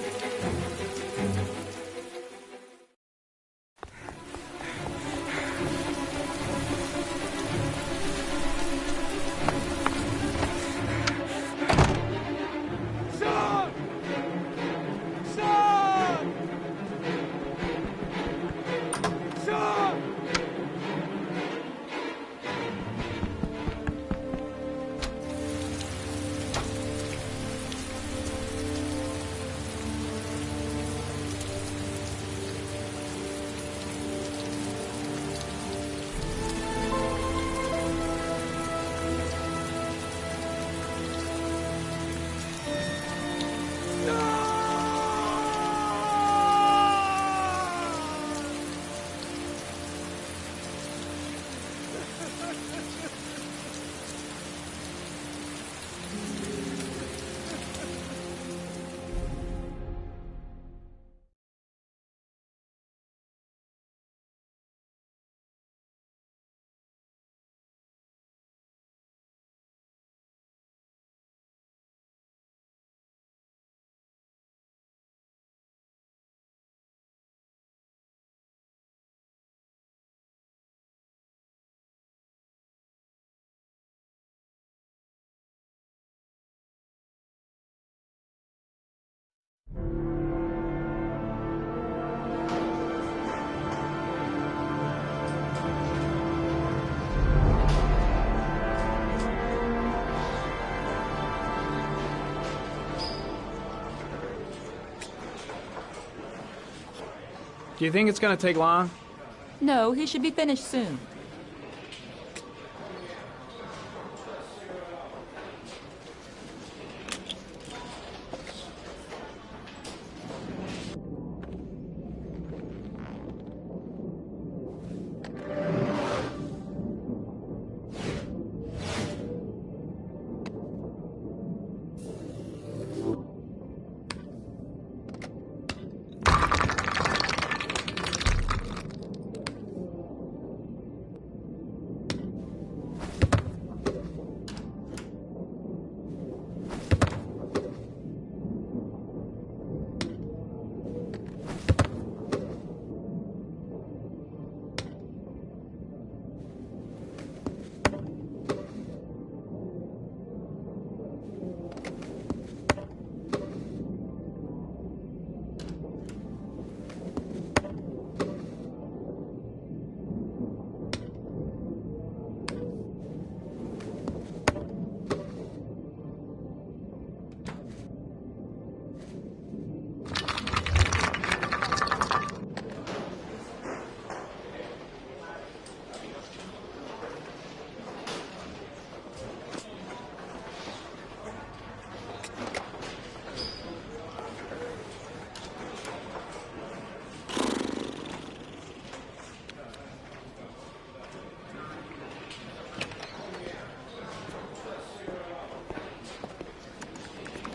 Sean! Sean! Sean! Do you think it's gonna take long? No, he should be finished soon.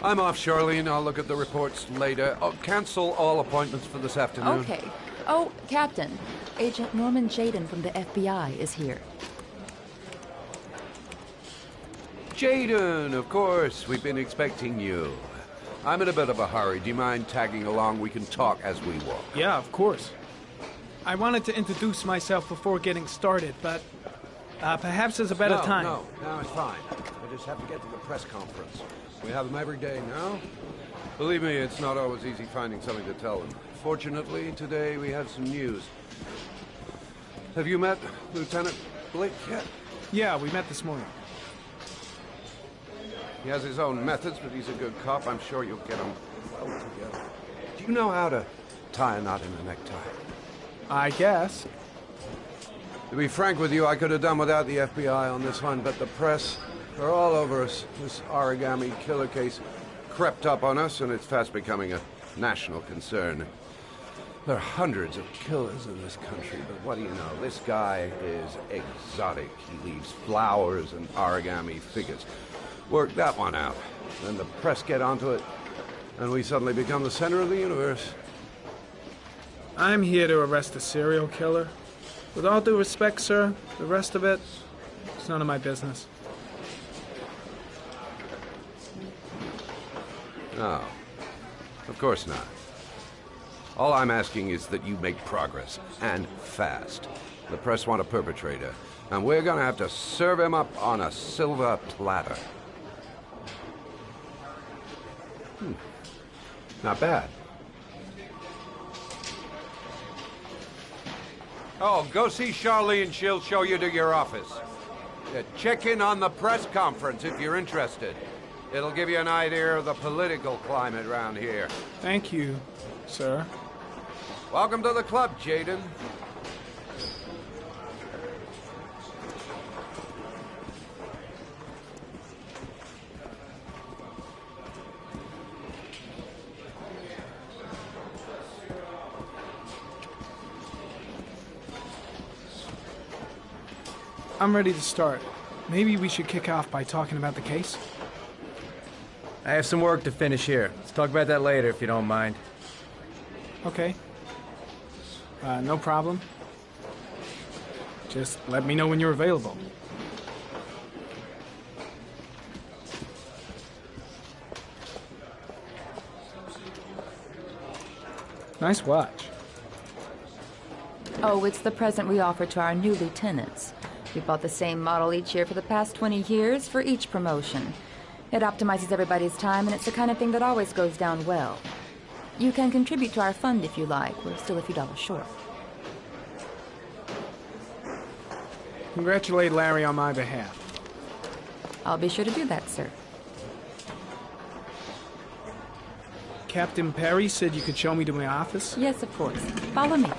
I'm off, Charlene. I'll look at the reports later. Oh, cancel all appointments for this afternoon. Okay. Oh, Captain. Agent Norman Jaden from the FBI is here. Jaden, of course. We've been expecting you. I'm in a bit of a hurry. Do you mind tagging along? We can talk as we walk. Yeah, of course. I wanted to introduce myself before getting started, but perhaps there's a better time. No, it's fine. I just have to get to the press conference. We have them every day now. Believe me, it's not always easy finding something to tell them. Fortunately, today we had some news. Have you met Lieutenant Blake yet? Yeah, we met this morning. He has his own methods, but he's a good cop. I'm sure you'll get him well together. Do you know how to tie a knot in a necktie? I guess. To be frank with you, I could have done without the FBI on this one, but the press are all over us. This origami killer case crept up on us, and it's fast becoming a national concern. There are hundreds of killers in this country, but what do you know? This guy is exotic. He leaves flowers and origami figures. Work that one out. Then the press get onto it, and we suddenly become the center of the universe. I'm here to arrest a serial killer. With all due respect, sir, the rest of it, it's none of my business. No, of course not. All I'm asking is that you make progress, and fast. The press want a perpetrator, and we're gonna have to serve him up on a silver platter. Not bad. Oh, go see Charlene. She'll show you to your office. Check in on the press conference if you're interested. It'll give you an idea of the political climate around here. Thank you, sir. Welcome to the club, Jaden. I'm ready to start. Maybe we should kick off by talking about the case? I have some work to finish here. Let's talk about that later if you don't mind. Okay. No problem. Just let me know when you're available. Nice watch. Oh, it's the present we offer to our new lieutenants. We bought the same model each year for the past 20 years for each promotion. It optimizes everybody's time, and it's the kind of thing that always goes down well. You can contribute to our fund if you like. We're still a few dollars short. Congratulate Larry on my behalf. I'll be sure to do that, sir. Captain Perry said you could show me to my office? Yes, of course. Follow me.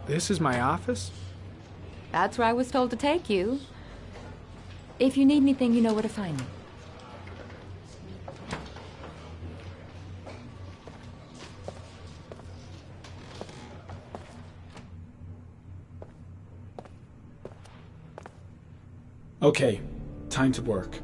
This is my office? That's where I was told to take you. If you need anything, you know where to find me. Okay, time to work.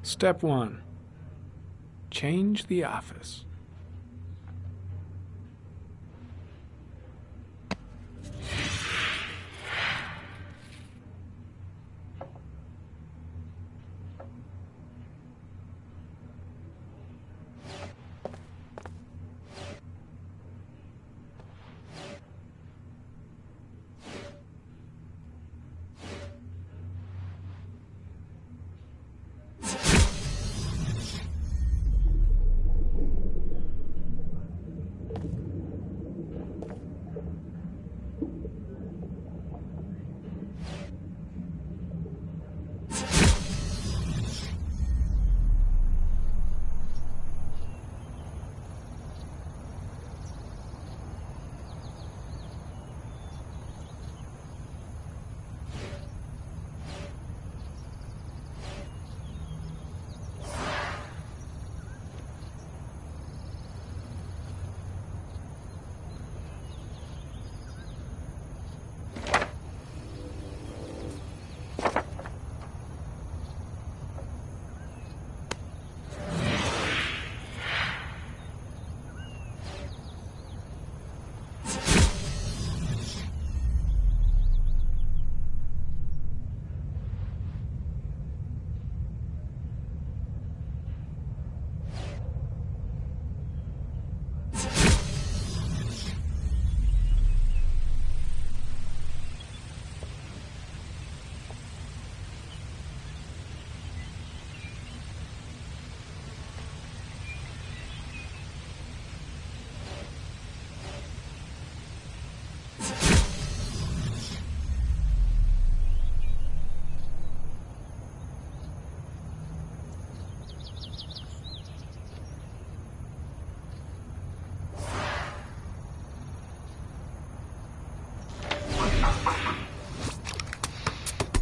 Step 1. Change the office.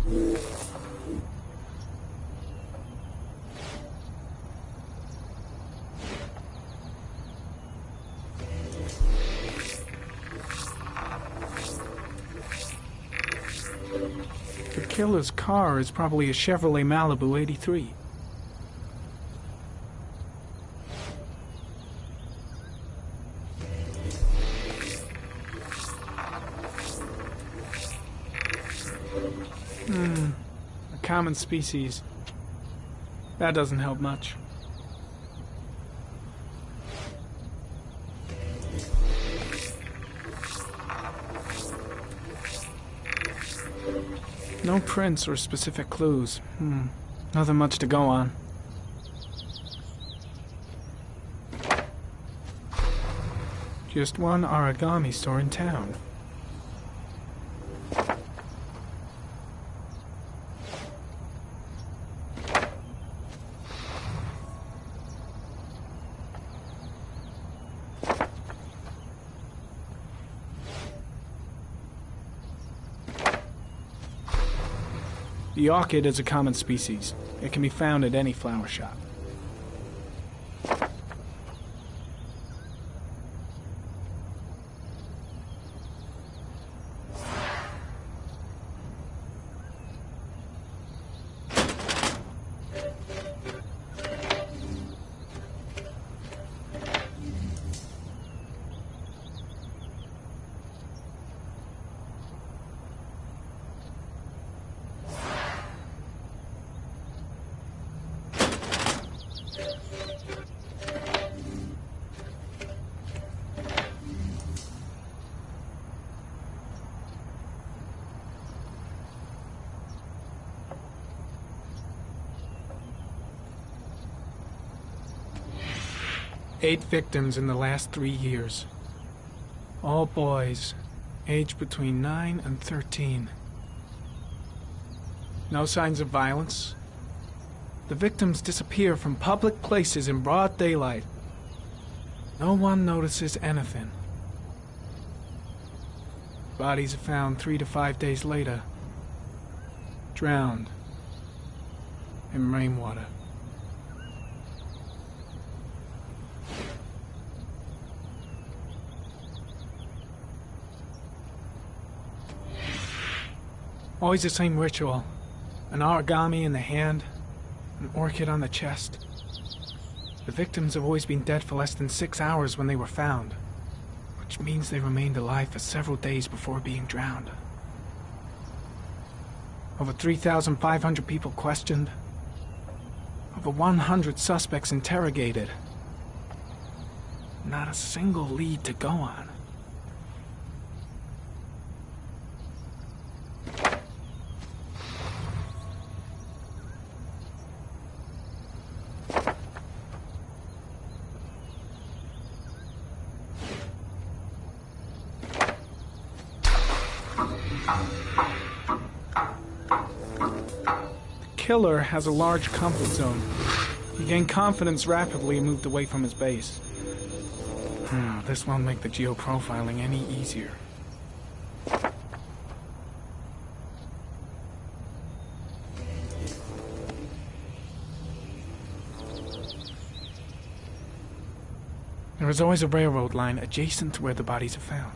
The killer's car is probably a Chevrolet Malibu 83. A common species. That doesn't help much. No prints or specific clues. Nothing much to go on. Just one origami store in town. The orchid is a common species. It can be found at any flower shop. Eight victims in the last 3 years. All boys, aged between 9 and 13. No signs of violence. The victims disappear from public places in broad daylight. No one notices anything. Bodies are found 3 to 5 days later, drowned in rainwater. Always the same ritual. An origami in the hand, an orchid on the chest. The victims have always been dead for less than 6 hours when they were found, which means they remained alive for several days before being drowned. Over 3,500 people questioned. Over 100 suspects interrogated. Not a single lead to go on. The killer has a large comfort zone. He gained confidence rapidly and moved away from his base. This won't make the geoprofiling any easier. There is always a railroad line adjacent to where the bodies are found.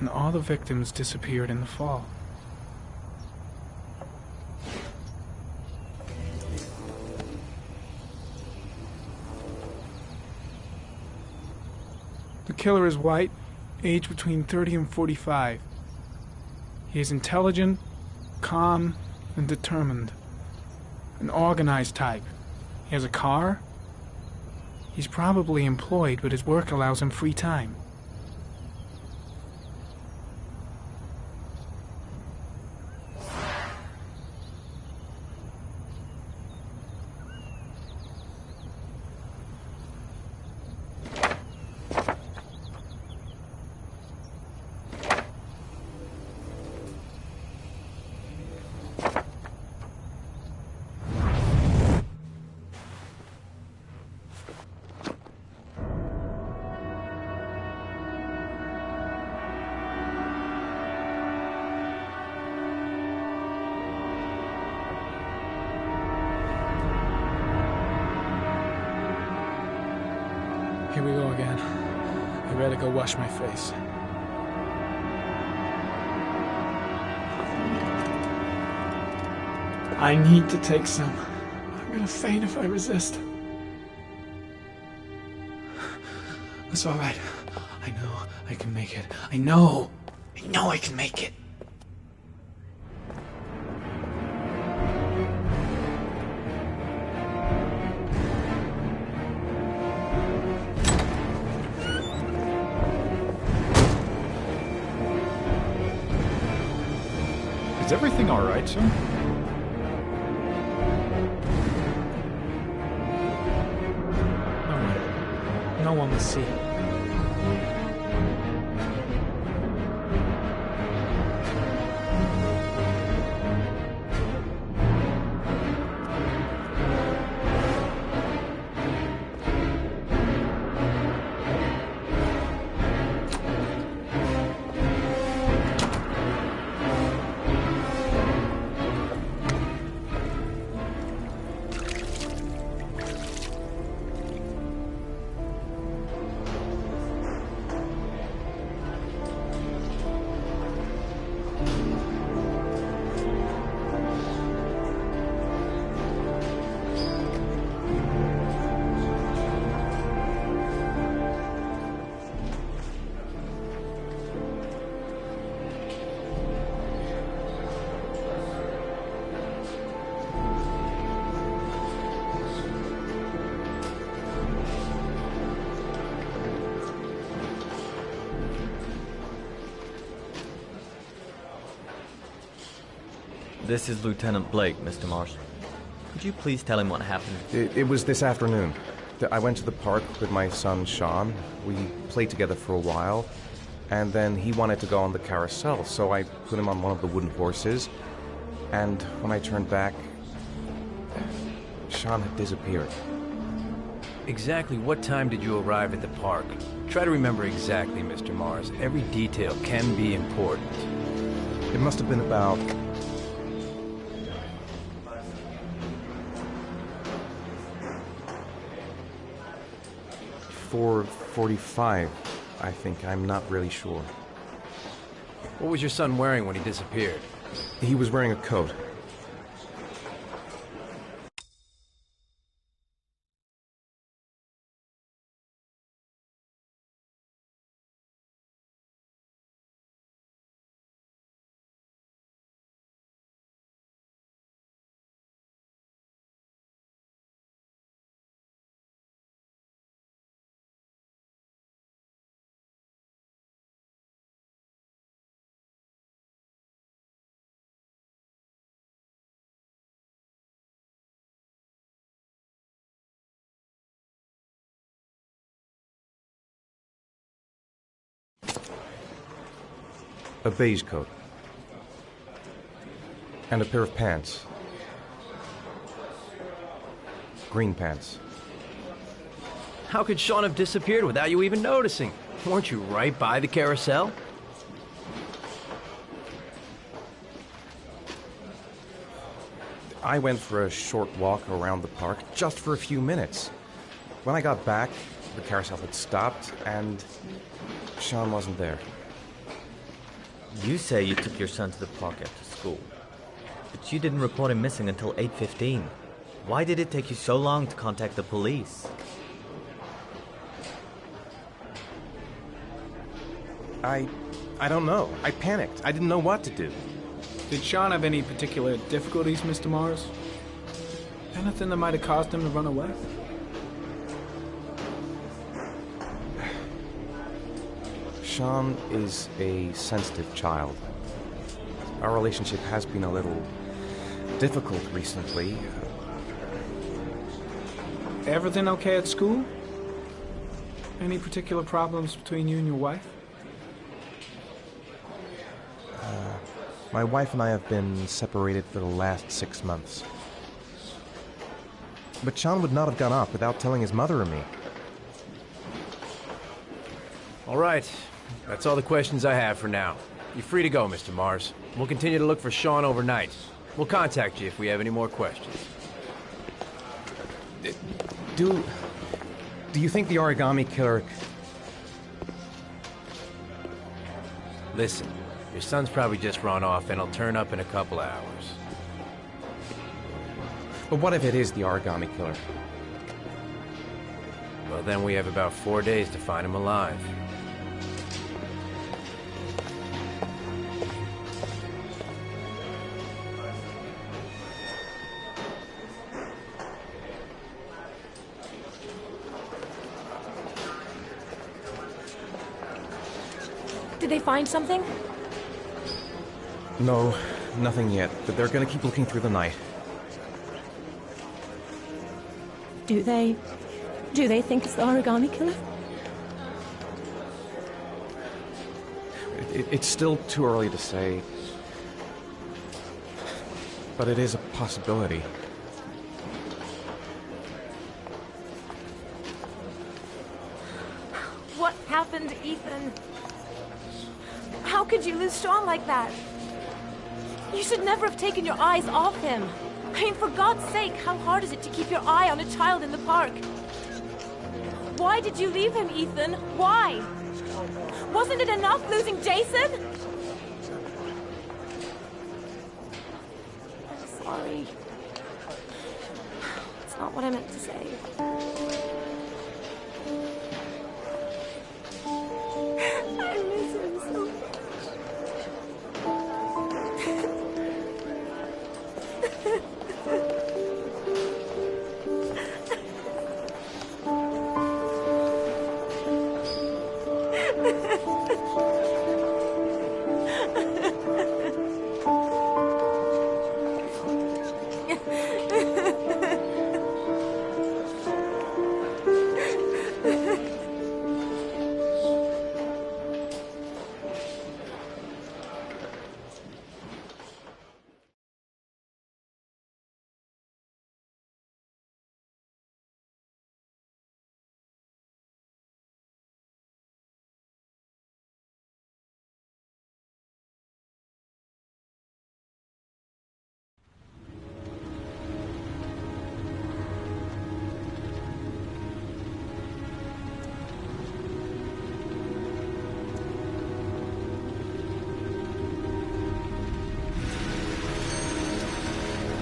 And all the victims disappeared in the fall. The killer is white, aged between 30 and 45. He is intelligent, calm, and determined. An organized type. He has a car. He's probably employed, but his work allows him free time. Here we go again. I better go wash my face. I need to take some. I'm gonna faint if I resist. It's all right. I know I can make it. I know I can make it. Is everything all right, sir? No one will see. This is Lieutenant Blake, Mr. Mars. Could you please tell him what happened? It was this afternoon. I went to the park with my son, Sean. We played together for a while, and then he wanted to go on the carousel, so I put him on one of the wooden horses, and when I turned back, Sean had disappeared. Exactly what time did you arrive at the park? Try to remember exactly, Mr. Mars. Every detail can be important. It must have been about 4:45, I think. I'm not really sure. What was your son wearing when he disappeared? He was wearing a coat. A beige coat. And a pair of pants. Green pants. How could Sean have disappeared without you even noticing? Weren't you right by the carousel? I went for a short walk around the park, just for a few minutes. When I got back, the carousel had stopped, and Sean wasn't there. You say you took your son to the park after school, but you didn't report him missing until 8:15. Why did it take you so long to contact the police? I don't know. I panicked. I didn't know what to do. Did Sean have any particular difficulties, Mr. Morris? Anything that might have caused him to run away? Sean is a sensitive child. Our relationship has been a little difficult recently. Everything okay at school? Any particular problems between you and your wife? My wife and I have been separated for the last 6 months. But Sean would not have gone off without telling his mother or me. All right. That's all the questions I have for now. You're free to go, Mr. Mars. We'll continue to look for Sean overnight. We'll contact you if we have any more questions. Do you think the origami killer... Listen, your son's probably just run off and he'll turn up in a couple hours. But what if it is the origami killer? Well, then we have about 4 days to find him alive. Did they find something? No, nothing yet. But they're gonna keep looking through the night. Do they think it's the origami killer? It's still too early to say. But it is a possibility. What happened, Ethan? How could you lose Sean like that? You should never have taken your eyes off him. I mean, for God's sake, how hard is it to keep your eye on a child in the park? Why did you leave him, Ethan? Why? Wasn't it enough losing Jason? I'm sorry. It's not what I meant to say. I miss him so much.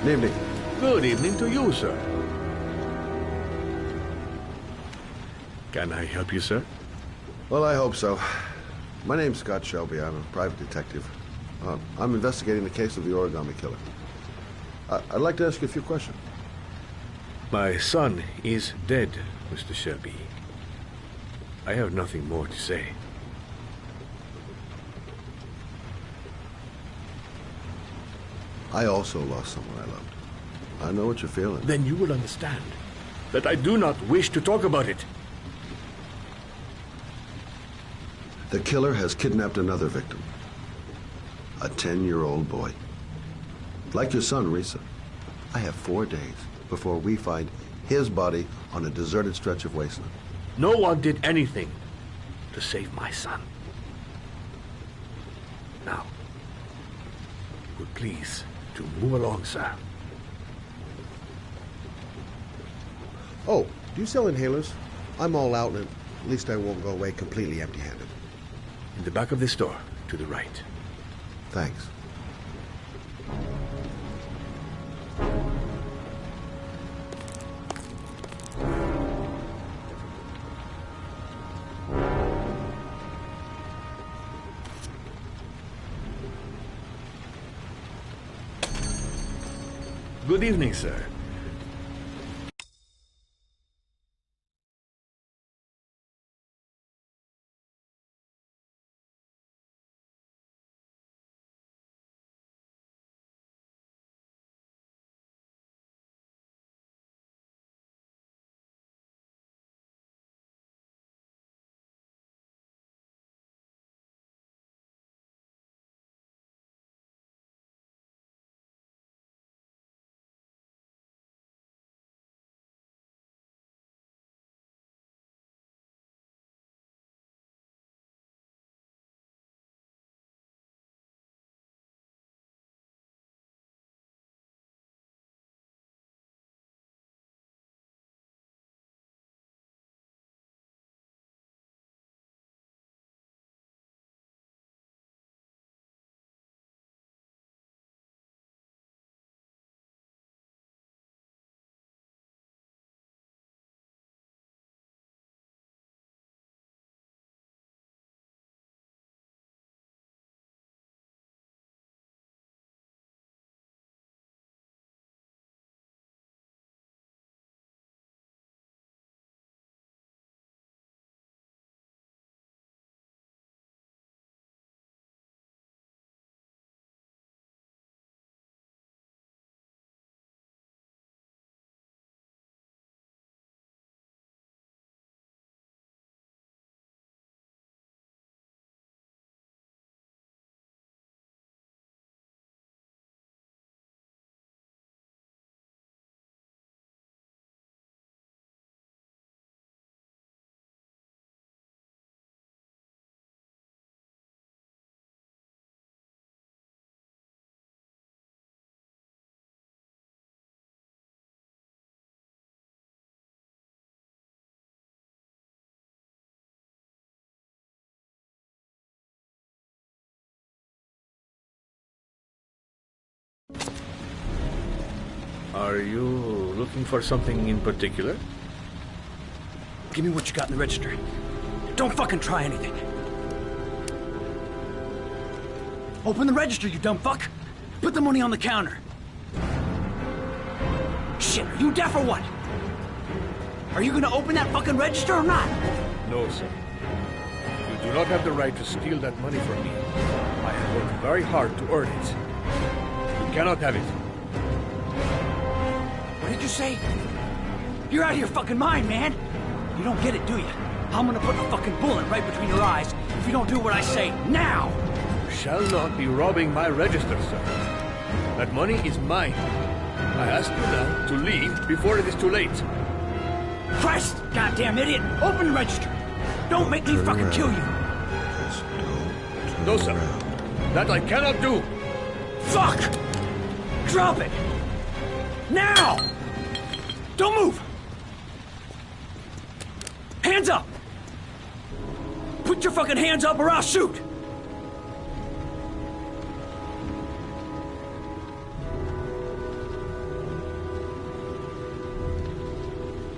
Good evening. Good evening to you, sir. Can I help you, sir? Well, I hope so. My name's Scott Shelby. I'm a private detective. I'm investigating the case of the origami killer. I'd like to ask you a few questions. My son is dead, Mr. Shelby. I have nothing more to say. I also lost someone I loved. I know what you're feeling. Then you will understand that I do not wish to talk about it. The killer has kidnapped another victim. A 10-year-old boy. Like your son, Risa. I have 4 days before we find his body on a deserted stretch of wasteland. No one did anything to save my son. Now, would please to move along, sir. Oh, do you sell inhalers? I'm all out, and at least I won't go away completely empty-handed. In the back of this store, to the right. Thanks. Good evening, sir. Are you looking for something in particular? Give me what you got in the register. Don't fucking try anything. Open the register, you dumb fuck. Put the money on the counter. Shit, are you deaf or what? Are you gonna open that fucking register or not? No, sir. You do not have the right to steal that money from me. I have worked very hard to earn it. You cannot have it. What did you say? You're out of your fucking mind, man. You don't get it, do you? I'm gonna put a fucking bullet right between your eyes if you don't do what I say now! You shall not be robbing my register, sir. That money is mine. I ask you now to leave before it is too late. Christ, goddamn idiot! Open the register! Don't make me fucking kill you! No, sir. That I cannot do! Fuck! Drop it! Now! Don't move! Hands up! Put your fucking hands up or I'll shoot!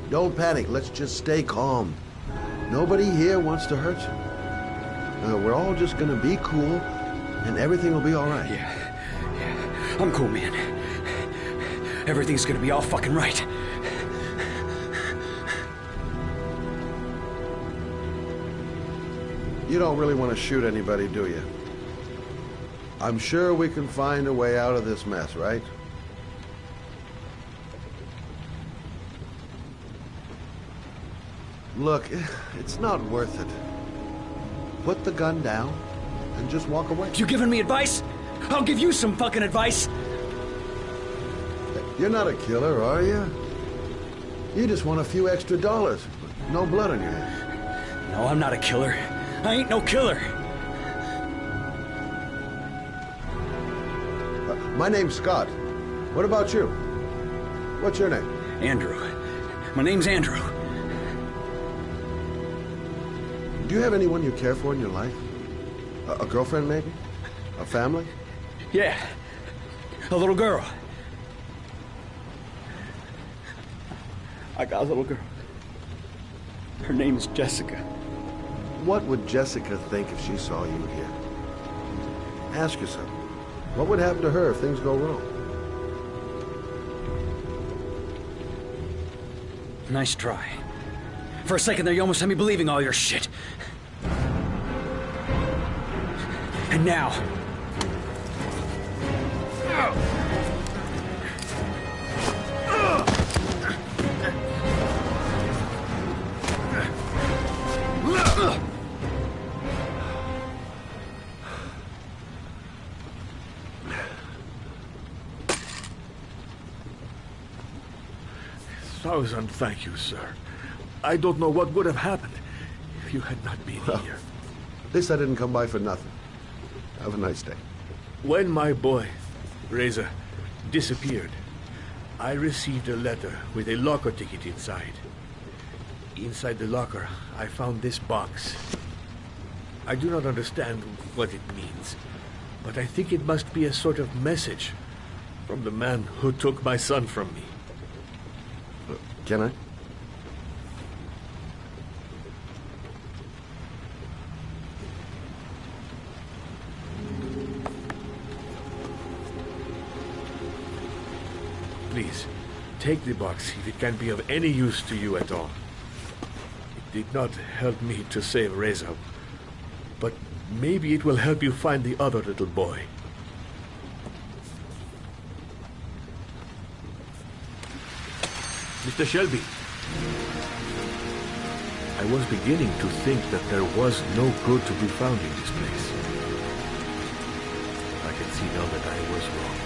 Don't panic. Let's just stay calm. Nobody here wants to hurt you. We're all just gonna be cool, and everything will be all right. Yeah. I'm cool, man. Everything's gonna be all fucking right. You don't really want to shoot anybody, do you? I'm sure we can find a way out of this mess, right? Look, it's not worth it. Put the gun down and just walk away. You giving me advice? I'll give you some fucking advice. You're not a killer, are you? You just want a few extra dollars. No blood on your hands. No, I'm not a killer. I ain't no killer. My name's Scott. What about you? What's your name? Andrew. My name's Andrew. Do you have anyone you care for in your life? A girlfriend, maybe? A family? Yeah. A little girl. I got a little girl. Her name's Jessica. What would Jessica think if she saw you here? Ask yourself, what would happen to her if things go wrong? Nice try. For a second there, you almost had me believing all your shit. And now... Thousand thank you, sir. I don't know what would have happened if you had not been here. At least I didn't come by for nothing. Have a nice day. When my boy, Reza, disappeared, I received a letter with a locker ticket inside. Inside the locker, I found this box. I do not understand what it means, but I think it must be a sort of message from the man who took my son from me. Can I? Please, take the box if it can be of any use to you at all. It did not help me to save Reza, but maybe it will help you find the other little boy. Mr. Shelby, I was beginning to think that there was no good to be found in this place. I can see now that I was wrong.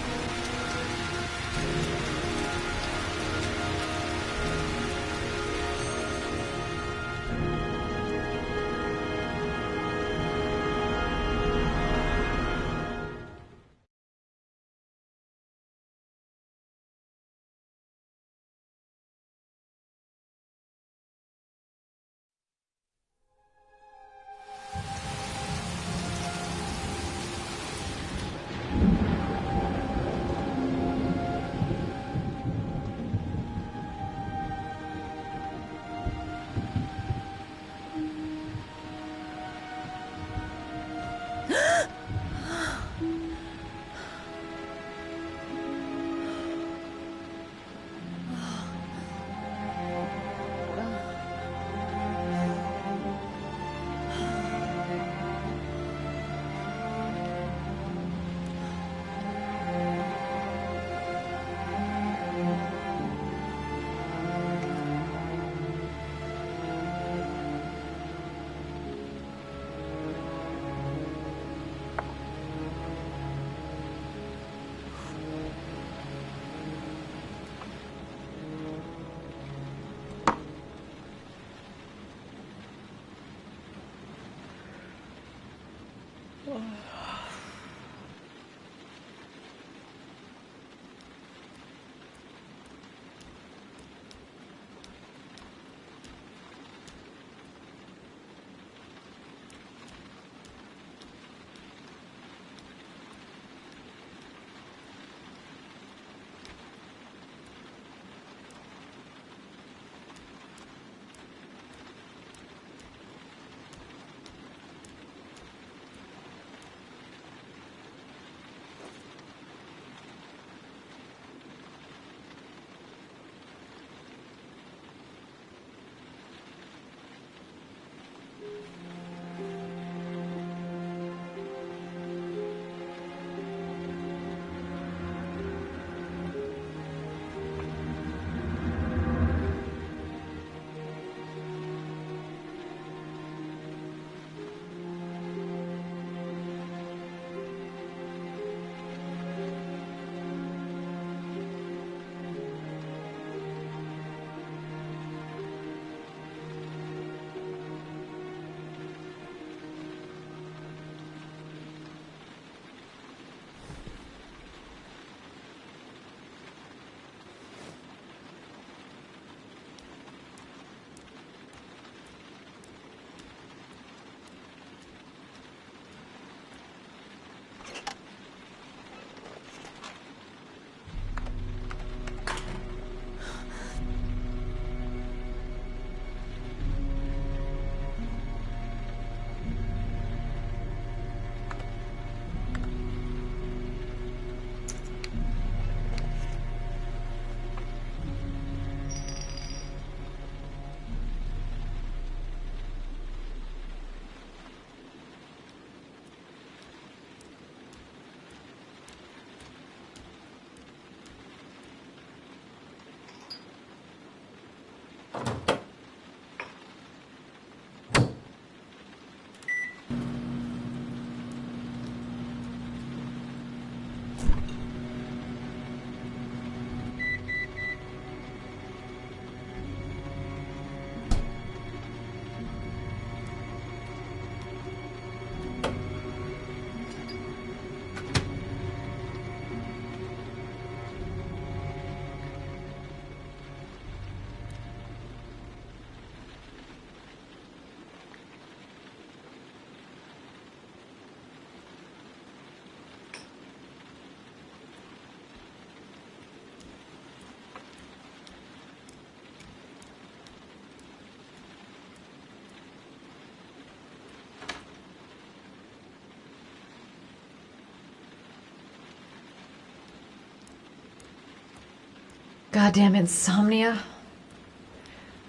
goddamn insomnia.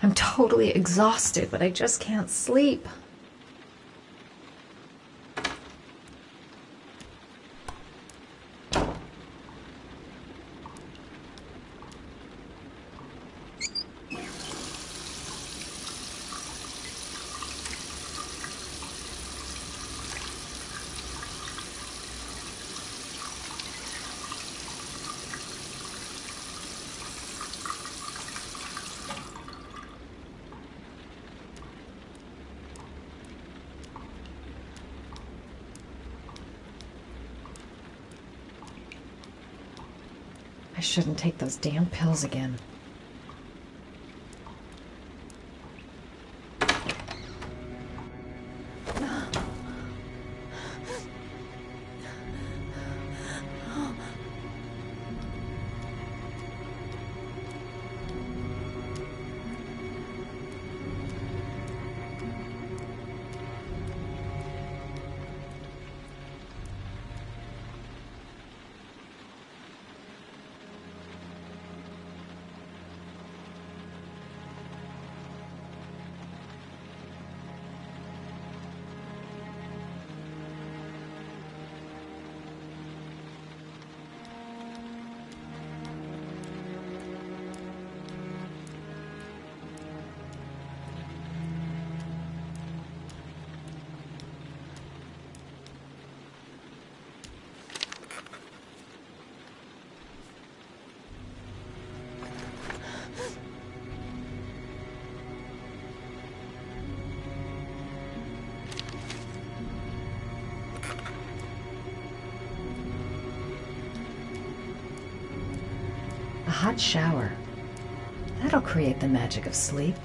I'm totally exhausted, but I just can't sleep. I shouldn't take those damn pills again. A hot shower. That'll create the magic of sleep.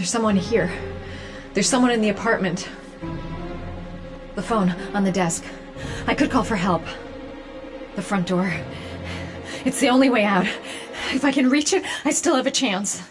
There's someone here. There's someone in the apartment. The phone on the desk. I could call for help. The front door. It's the only way out. If I can reach it, I still have a chance.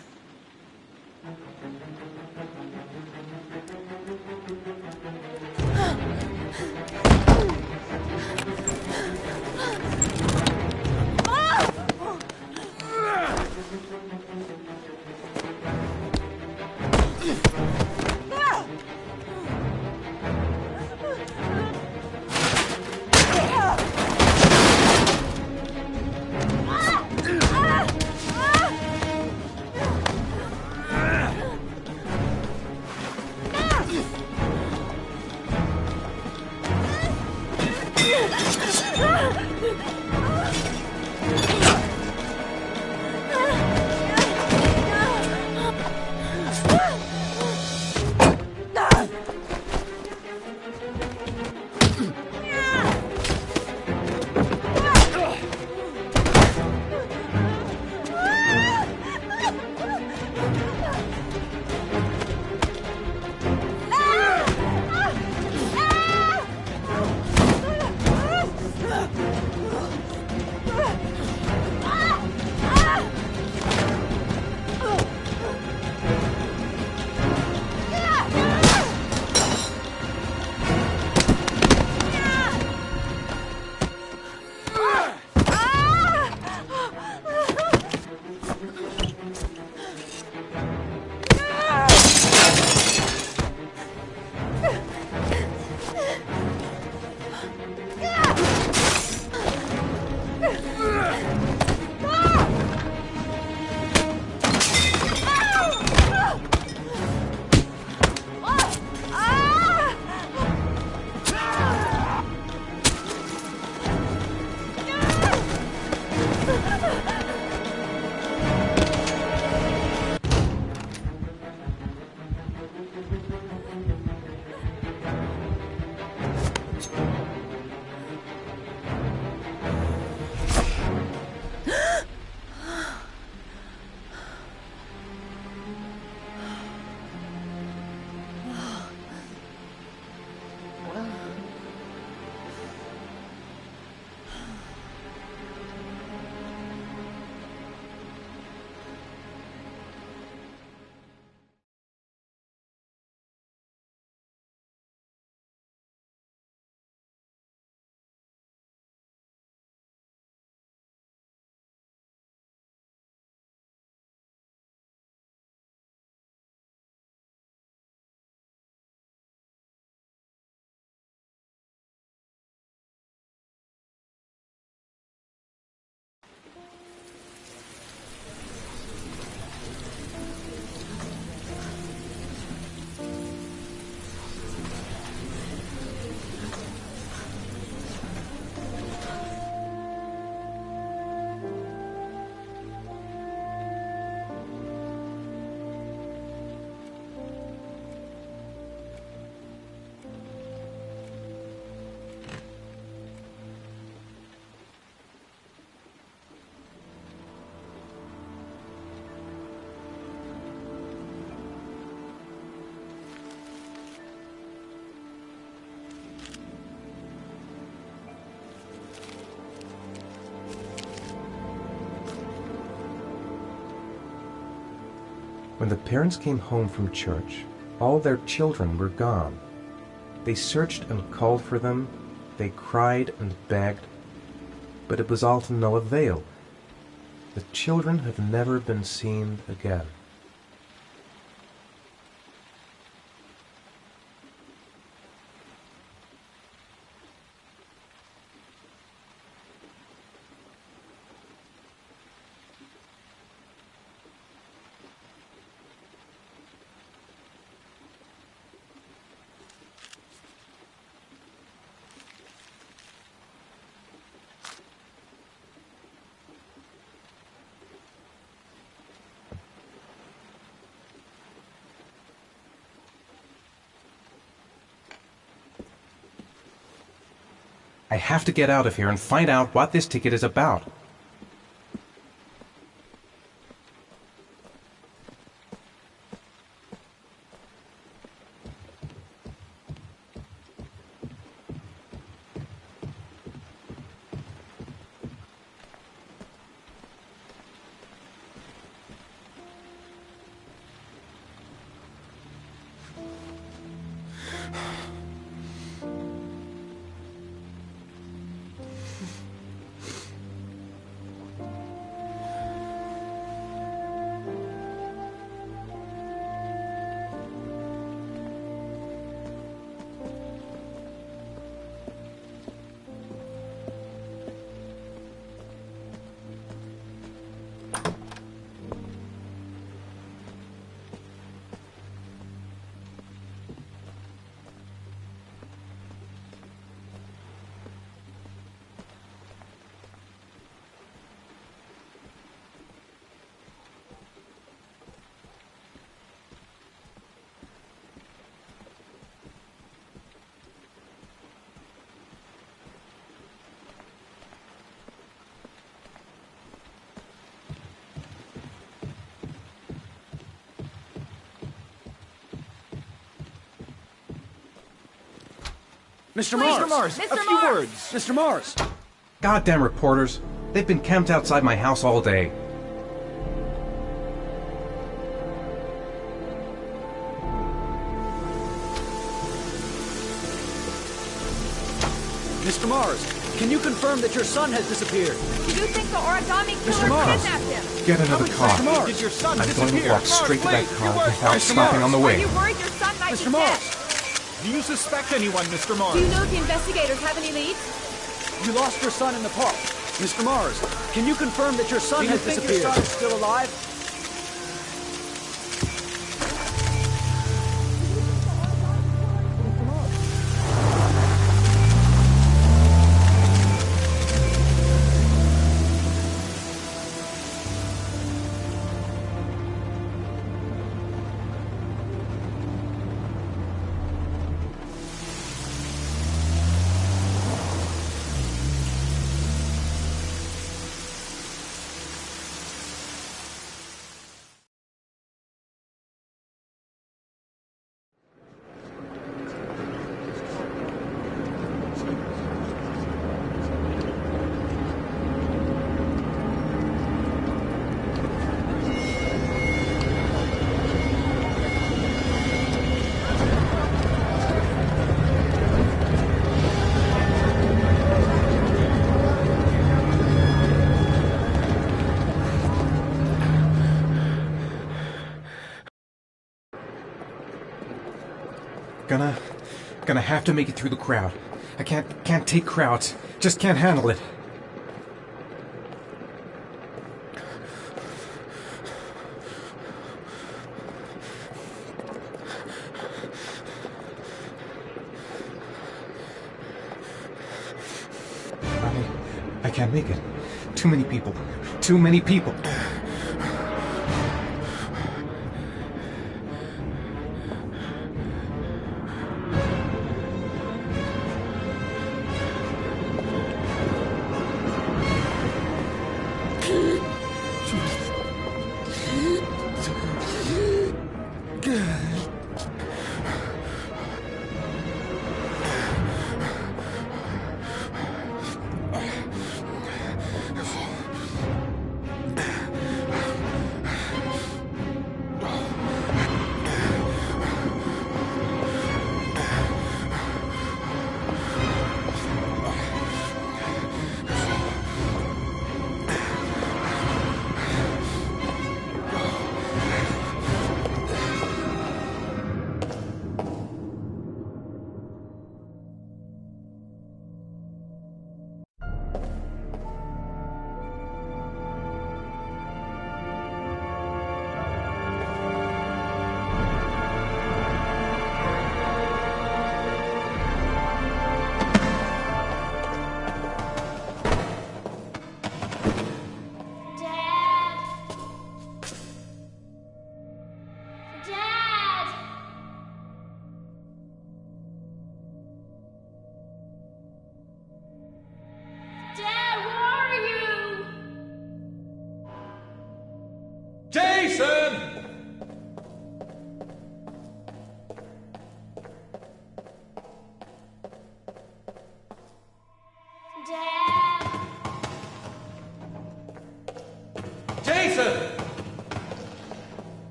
When the parents came home from church, all their children were gone. They searched and called for them, they cried and begged, but it was all to no avail. The children have never been seen again. I have to get out of here and find out what this ticket is about. Mr. Mars! Mr. A few words! Mr. Mars! Goddamn reporters. They've been camped outside my house all day. Mr. Mars, can you confirm that your son has disappeared? Do you think the origami Mr. killer Mars. kidnapped him? Get another car. Mr. Mars, did your son I'm going to disappear? walk straight to that car without Mr. stopping Mars. on the Are way. you worried your son might Mr. be Mars. dead? Do you suspect anyone, Mr. Mars? Do you know if the investigators have any leads? You lost your son in the park. Mr. Mars, can you confirm that your son has disappeared? Do you think your son is still alive? Gonna have to make it through the crowd. I can't take crowds. Just can't handle it. I can't make it. Too many people. Too many people.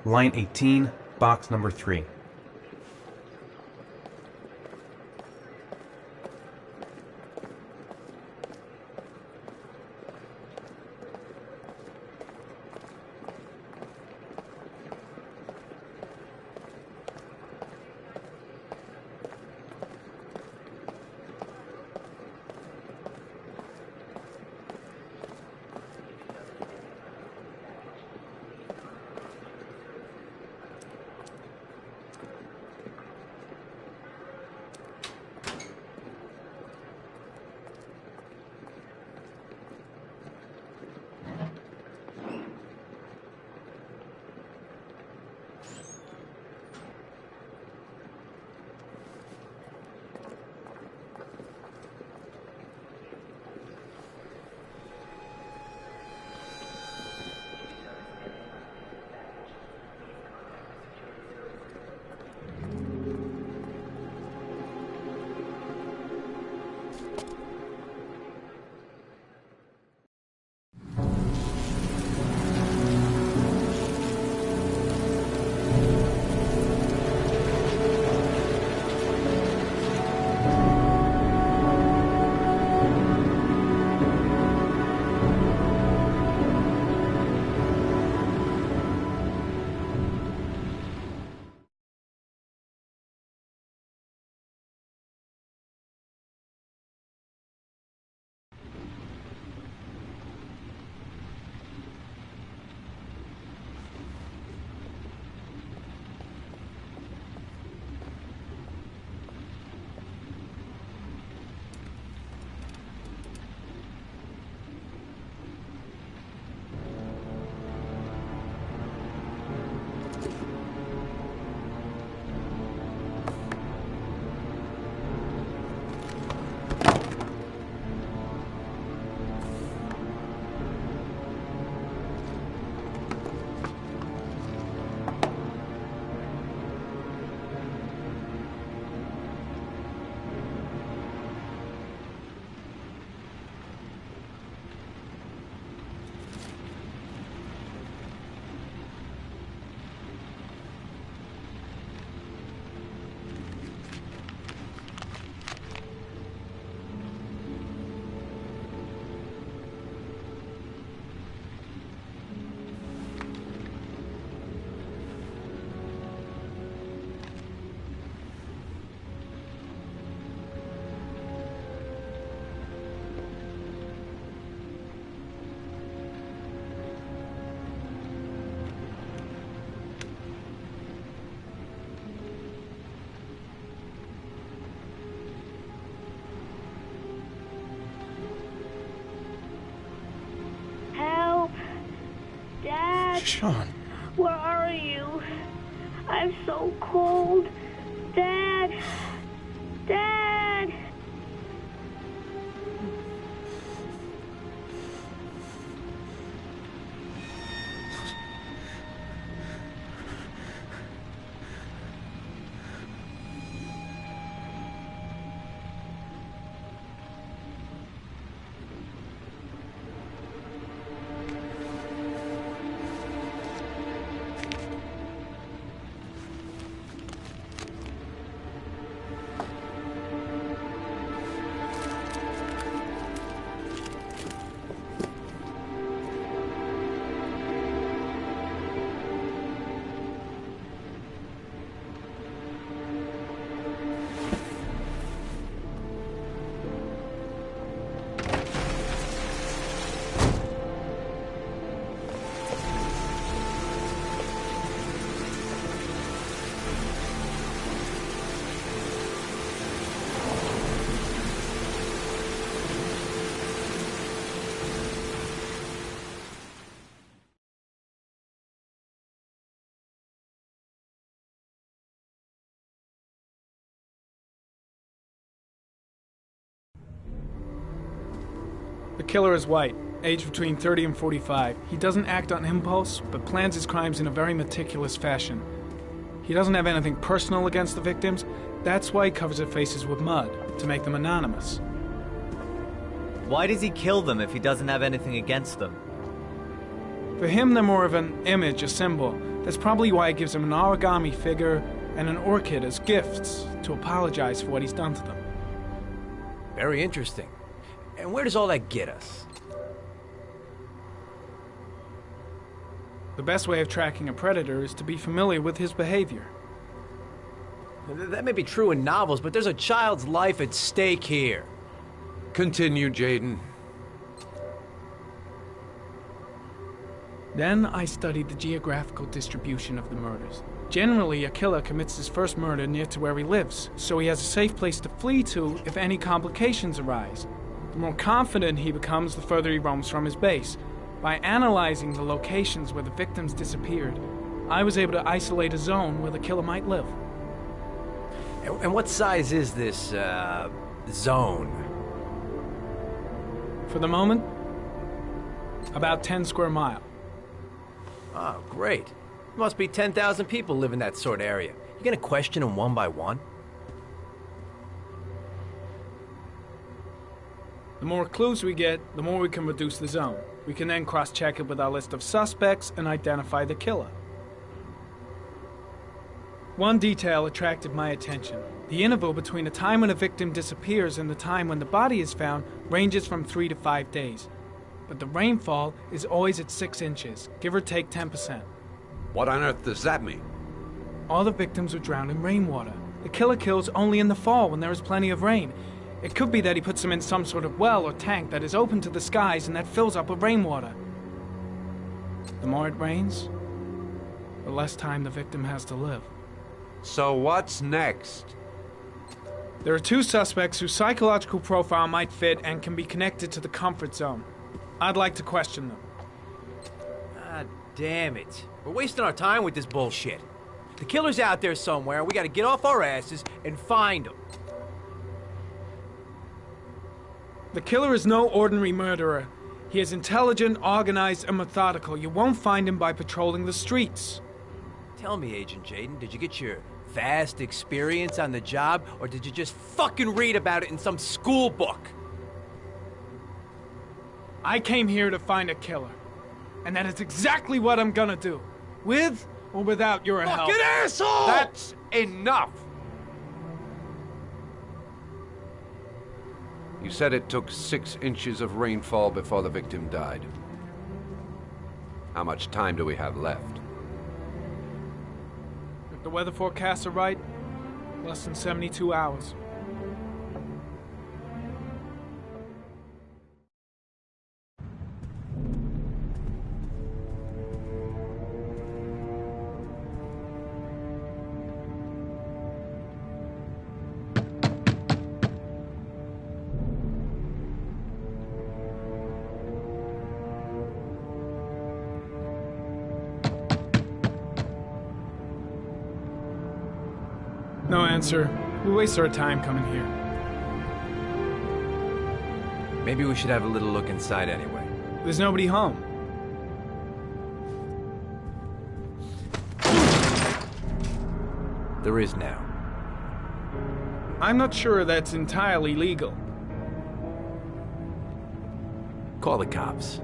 Line 18, box number 3. Sean. Where are you? I'm so cold. Dad! Dad! The killer is white, aged between 30 and 45. He doesn't act on impulse, but plans his crimes in a very meticulous fashion. He doesn't have anything personal against the victims. That's why he covers their faces with mud, to make them anonymous. Why does he kill them if he doesn't have anything against them? For him, they're more of an image, a symbol. That's probably why he gives them an origami figure and an orchid as gifts to apologize for what he's done to them. Very interesting. And where does all that get us? The best way of tracking a predator is to be familiar with his behavior. That may be true in novels, but there's a child's life at stake here. Continue, Jayden. Then I studied the geographical distribution of the murders. Generally, a killer commits his first murder near to where he lives, so he has a safe place to flee to if any complications arise. The more confident he becomes, the further he roams from his base. By analyzing the locations where the victims disappeared, I was able to isolate a zone where the killer might live. And what size is this, zone? For the moment, about 10 square miles. Oh, great. There must be 10,000 people live in that sort of area. You gonna question them one by one? The more clues we get, the more we can reduce the zone. We can then cross-check it with our list of suspects and identify the killer. One detail attracted my attention. The interval between the time when a victim disappears and the time when the body is found ranges from 3 to 5 days. But the rainfall is always at 6 inches, give or take 10%. What on earth does that mean? All the victims were drowned in rainwater. The killer kills only in the fall when there is plenty of rain. It could be that he puts them in some sort of well or tank that is open to the skies and that fills up with rainwater. The more it rains, the less time the victim has to live. So what's next? There are 2 suspects whose psychological profile might fit and can be connected to the comfort zone. I'd like to question them. Ah, damn it. We're wasting our time with this bullshit. The killer's out there somewhere, and we gotta get off our asses and find him. The killer is no ordinary murderer. He is intelligent, organized, and methodical. You won't find him by patrolling the streets. Tell me, Agent Jayden, did you get your vast experience on the job, or did you just fucking read about it in some school book? I came here to find a killer. And that is exactly what I'm gonna do. With or without your help. Fucking asshole! That's enough! You said it took 6 inches of rainfall before the victim died. How much time do we have left? If the weather forecasts are right, less than 72 hours. No answer. We waste our time coming here. Maybe we should have a little look inside anyway. There's nobody home. There is now. I'm not sure that's entirely legal. Call the cops.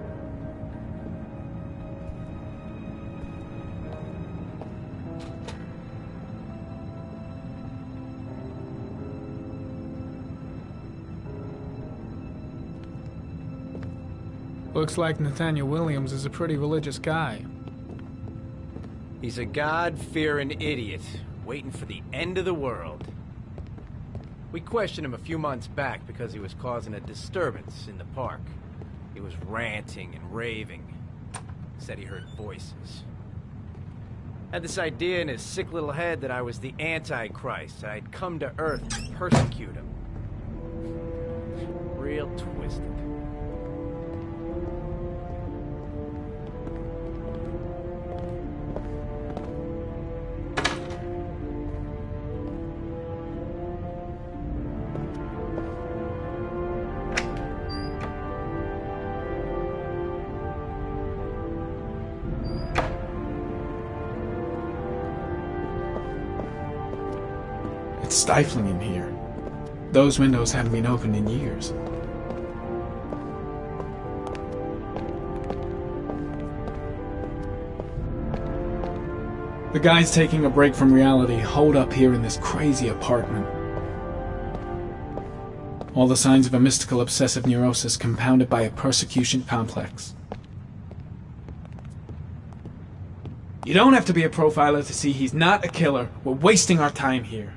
Looks like Nathaniel Williams is a pretty religious guy. He's a God-fearing idiot, waiting for the end of the world. We questioned him a few months back because he was causing a disturbance in the park. He was ranting and raving. Said he heard voices. Had this idea in his sick little head that I was the Antichrist. I'd come to Earth to persecute him. Real twisted. It's stifling in here. Those windows haven't been opened in years. The guys taking a break from reality holed up here in this crazy apartment. All the signs of a mystical obsessive neurosis compounded by a persecution complex. You don't have to be a profiler to see he's not a killer. We're wasting our time here.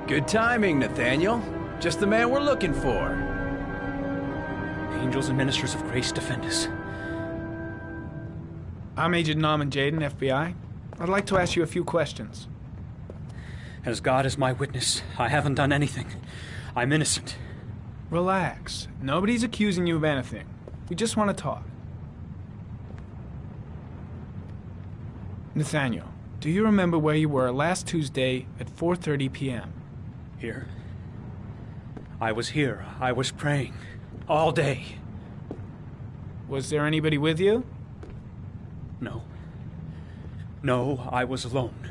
Good timing, Nathaniel. Just the man we're looking for. Angels and ministers of grace defend us. I'm Agent Norman Jayden, FBI. I'd like to ask you a few questions. As God is my witness, I haven't done anything. I'm innocent. Relax. Nobody's accusing you of anything. We just want to talk. Nathaniel, do you remember where you were last Tuesday at 4:30 p.m.? Here? I was here. I was praying. All day. Was there anybody with you? No. No, I was alone.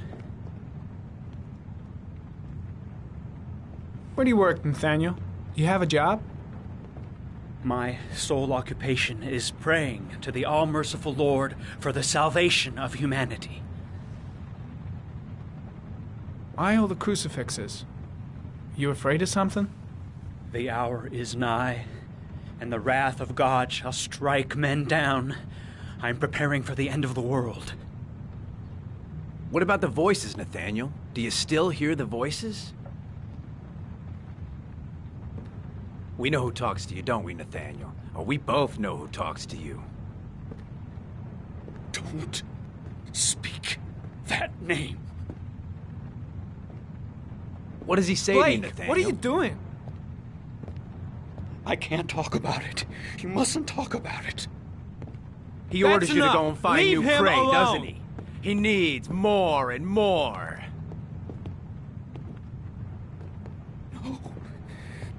Where do you work, Nathaniel? You have a job? My sole occupation is praying to the all-merciful Lord for the salvation of humanity. Why all the crucifixes? You afraid of something? The hour is nigh, and the wrath of God shall strike men down. I'm preparing for the end of the world. What about the voices, Nathaniel? Do you still hear the voices? We know who talks to you, don't we, Nathaniel? Or we both know who talks to you. Don't speak that name. What does he say Blake, to you, Nathaniel? what are you doing? I can't talk about it. You mustn't talk about it. He That's orders you to enough. go and find Leave new him prey, alone. doesn't he? He needs more and more.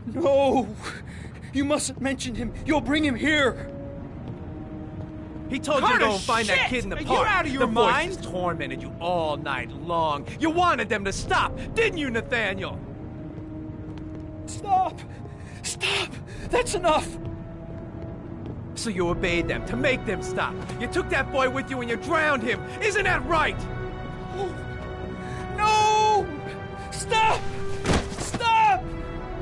No! You mustn't mention him. You'll bring him here. He told you to go and find that kid in the Are you park. out of your the mind? voices tormented you all night long. You wanted them to stop, didn't you, Nathaniel? Stop! Stop! That's enough! So you obeyed them to make them stop. You took that boy with you and you drowned him. Isn't that right? No! Stop! Stop!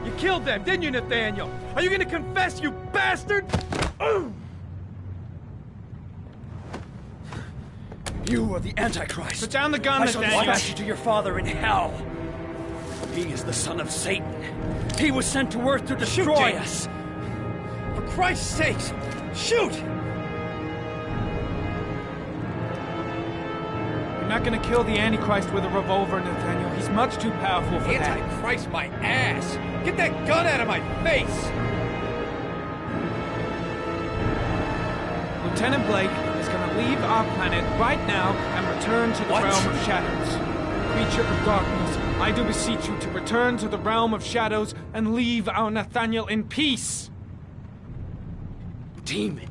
You killed them, didn't you, Nathaniel? Are you gonna confess, you bastard? You are the Antichrist. Put down the gun, I shall Nathaniel. dispatch you to your father in hell. He is the son of Satan. He was sent to earth to destroy us. For Christ's sake, shoot! You're not gonna kill the Antichrist with a revolver, Nathaniel. He's much too powerful for that. Antichrist, my ass! Get that gun out of my face! Lieutenant Blake is gonna leave our planet right now and return to the realm of shadows. Creature of darkness, I do beseech you to return to the realm of shadows and leave our Nathaniel in peace. Demon,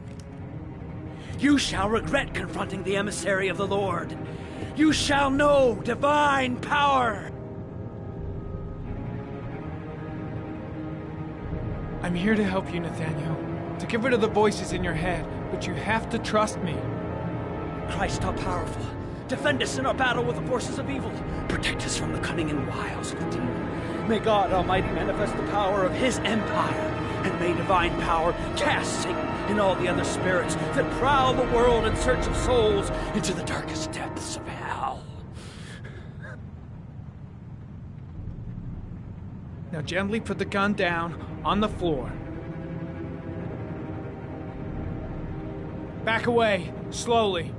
you shall regret confronting the emissary of the Lord. You shall know divine power. I'm here to help you, Nathaniel. To get rid of the voices in your head, but you have to trust me. Christ, all powerful, defend us in our battle with the forces of evil. Protect us from the cunning and wiles of the demon. May God Almighty manifest the power of His empire, and may divine power cast Satan and all the other spirits that prowl the world in search of souls into the darkest depths of hell. Now gently put the gun down on the floor. Back away, slowly.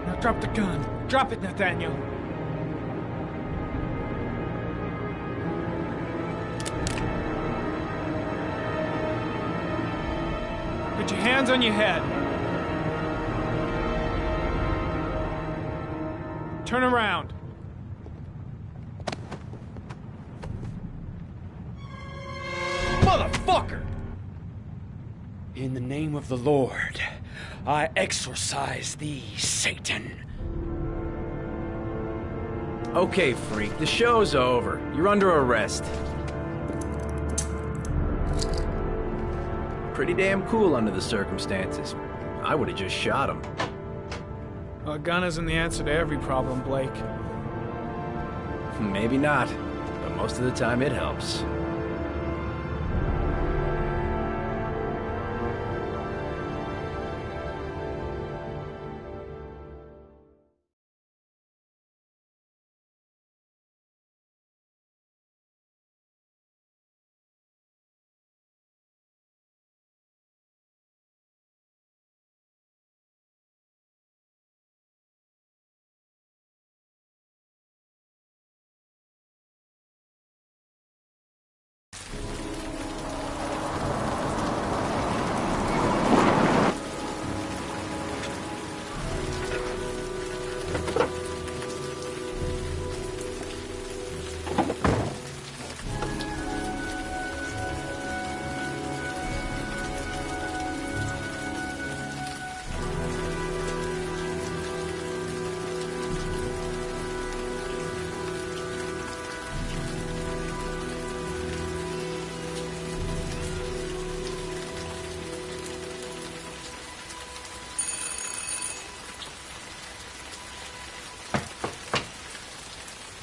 Now drop the gun. Drop it, Nathaniel. Put your hands on your head. Turn around. Motherfucker! In the name of the Lord, I exorcise thee, Satan. Okay, freak, the show's over. You're under arrest. Pretty damn cool under the circumstances. I would have just shot him. Well, a gun isn't the answer to every problem, Blake. Maybe not, but most of the time it helps.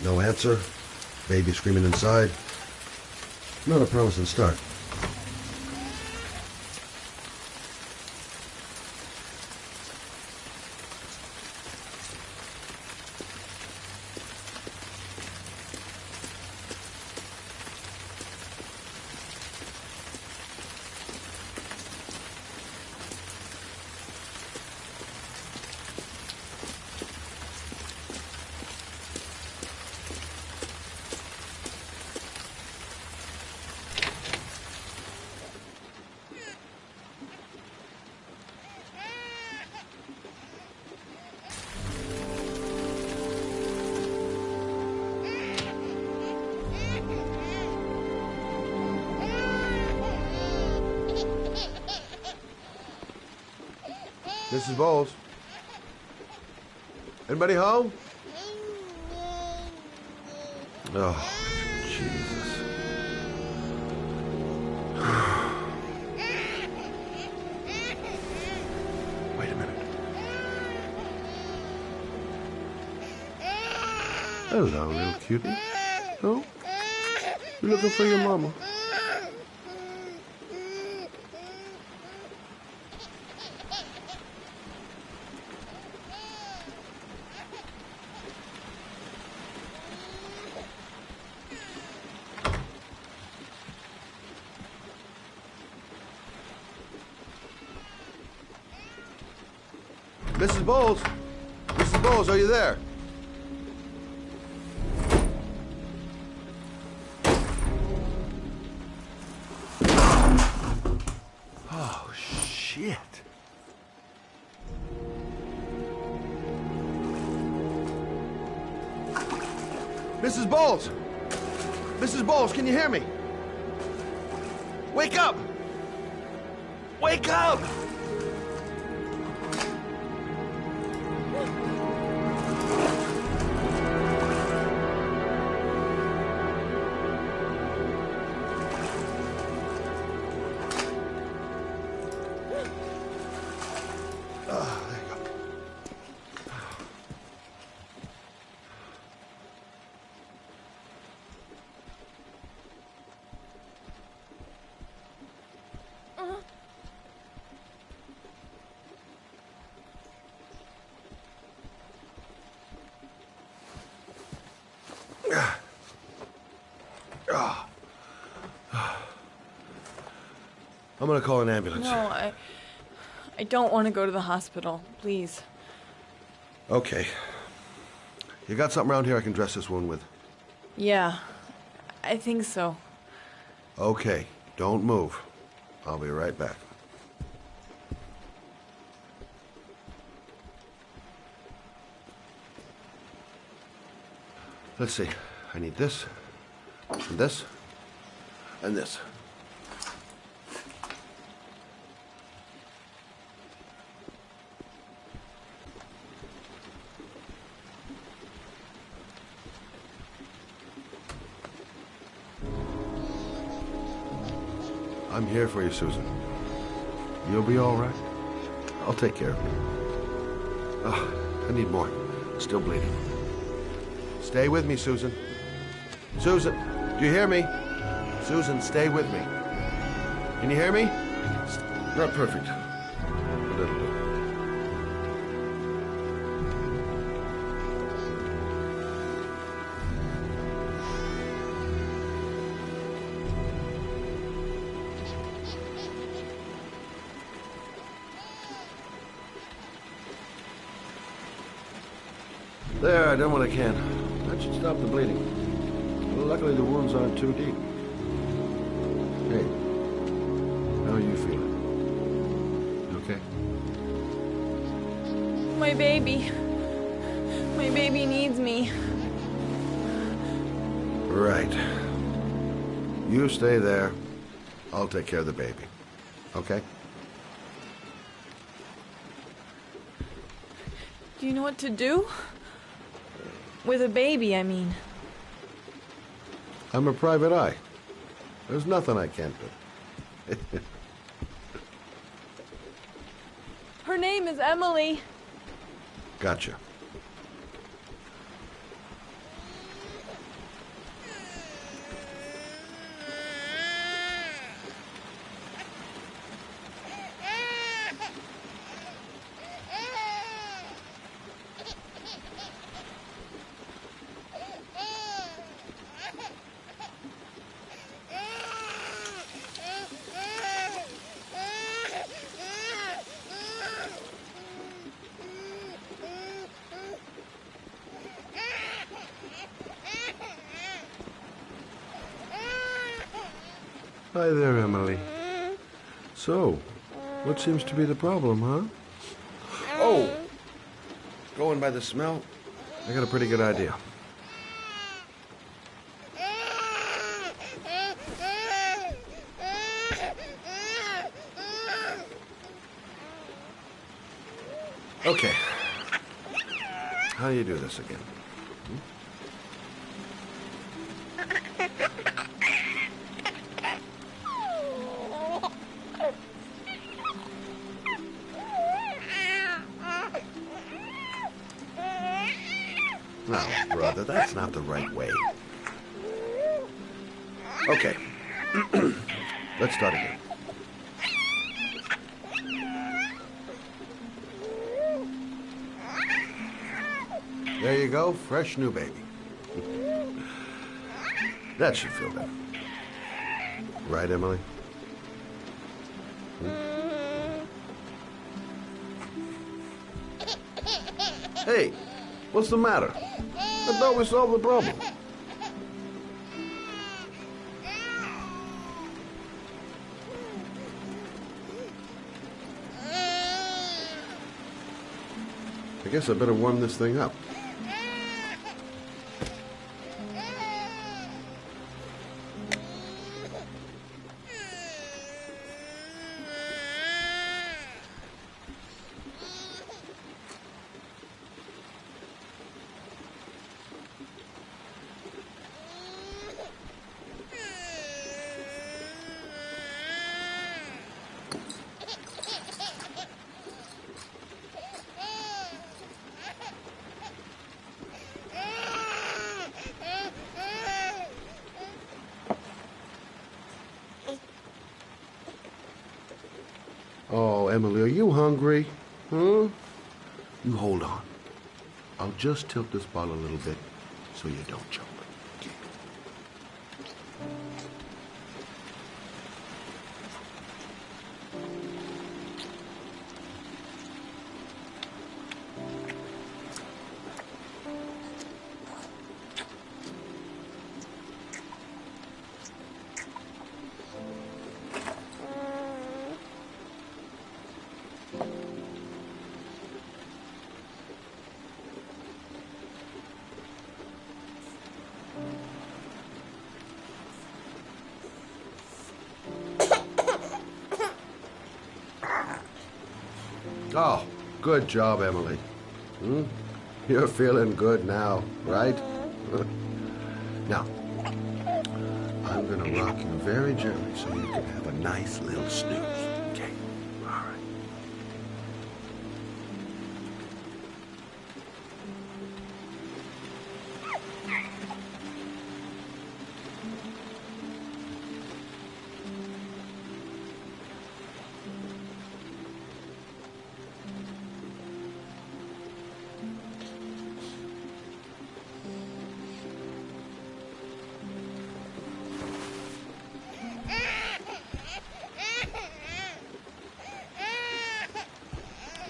No answer. Baby screaming inside. Not a promising start. Mrs. Bowles? Anybody home? Oh, Jesus. Wait a minute. Hello, little cutie. Oh? You looking for your mama? Mrs. Bowles? Mrs. Bowles, are you there? Oh, shit. Mrs. Bowles! Mrs. Bowles, can you hear me? Wake up! Wake up! I'm gonna call an ambulance. No, I don't want to go to the hospital. Please. Okay. You got something around here I can dress this wound with? Yeah, I think so. Okay, don't move. I'll be right back. Let's see. I need this, and this, and this. I'm here for you, Susan. You'll be all right. I'll take care of you. I need more. Still bleeding. Stay with me, Susan. Susan, do you hear me? Susan, stay with me. Can you hear me? Not perfect. A little bit. There, I done what I can. That should stop the bleeding. Well, luckily the wounds aren't too deep. Hey, how are you feeling? You okay? My baby. My baby needs me. Right. You stay there. I'll take care of the baby. Okay? Do you know what to do? With a baby, I mean. I'm a private eye. There's nothing I can't do. Her name is Emily. Gotcha. Hi there, Emily. So, what seems to be the problem, huh? Oh! Going by the smell, I got a pretty good idea. Okay. How do you do this again? No, brother, that's not the right way. Okay. Let's start again. There you go, fresh new baby. That should feel better. Right, Emily? Hey, what's the matter? I thought we solved the problem. I guess I better warm this thing up. Oh, Emily, are you hungry? Huh? You hold on. I'll just tilt this bottle a little bit so you don't choke. Oh, good job, Emily. You're feeling good now, right? Now, I'm gonna rock you very gently so you can have a nice little snooze. Okay? All right.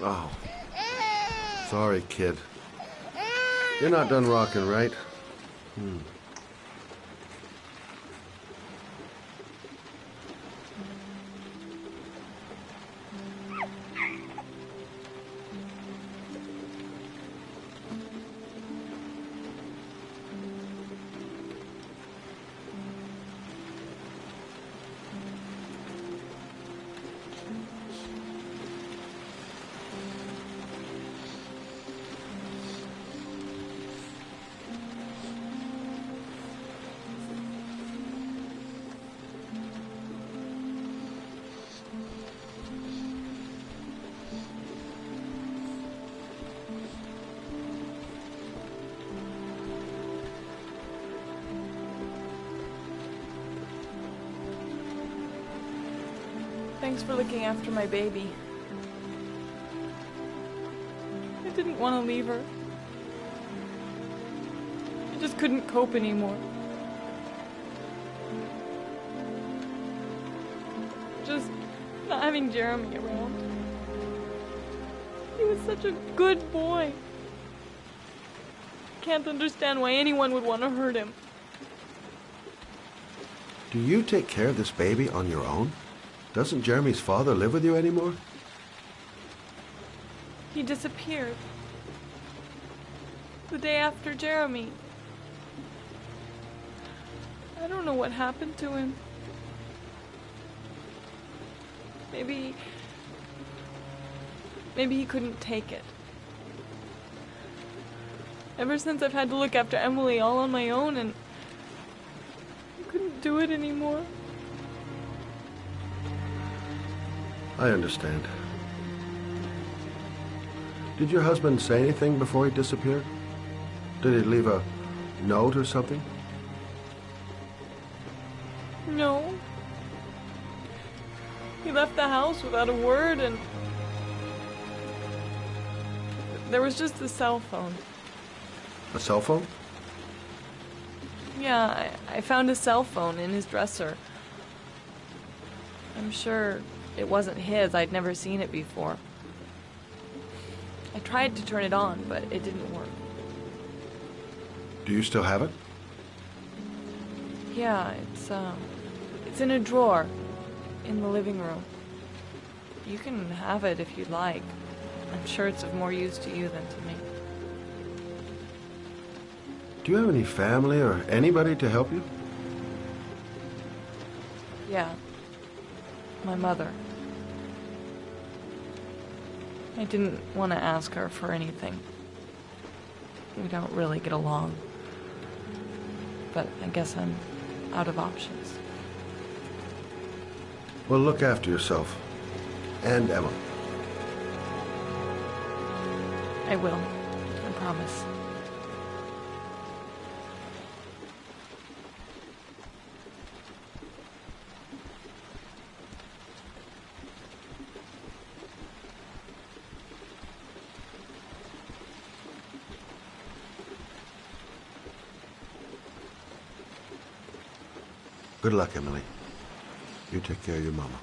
Oh. Sorry, kid. You're not done rocking, right? Thanks for looking after my baby. I didn't want to leave her. I just couldn't cope anymore. Just not having Jeremy around. He was such a good boy. I can't understand why anyone would want to hurt him. Do you take care of this baby on your own? Doesn't Jeremy's father live with you anymore? He disappeared. The day after Jeremy. I don't know what happened to him. Maybe he couldn't take it. Ever since I've had to look after Emily all on my own, and I couldn't do it anymore. I understand. Did your husband say anything before he disappeared? Did he leave a note or something? No. He left the house without a word, and there was just a cell phone. A cell phone? Yeah, I found a cell phone in his dresser. I'm sure it wasn't his. I'd never seen it before. I tried to turn it on, but it didn't work. Do you still have it? Yeah, it's in a drawer in the living room. You can have it if you'd like. I'm sure it's of more use to you than to me. Do you have any family or anybody to help you? Yeah. My mother. I didn't want to ask her for anything. We don't really get along. But I guess I'm out of options. Well, look after yourself. And Emma. I will. I promise. Good luck, Emily. You take care of your mama.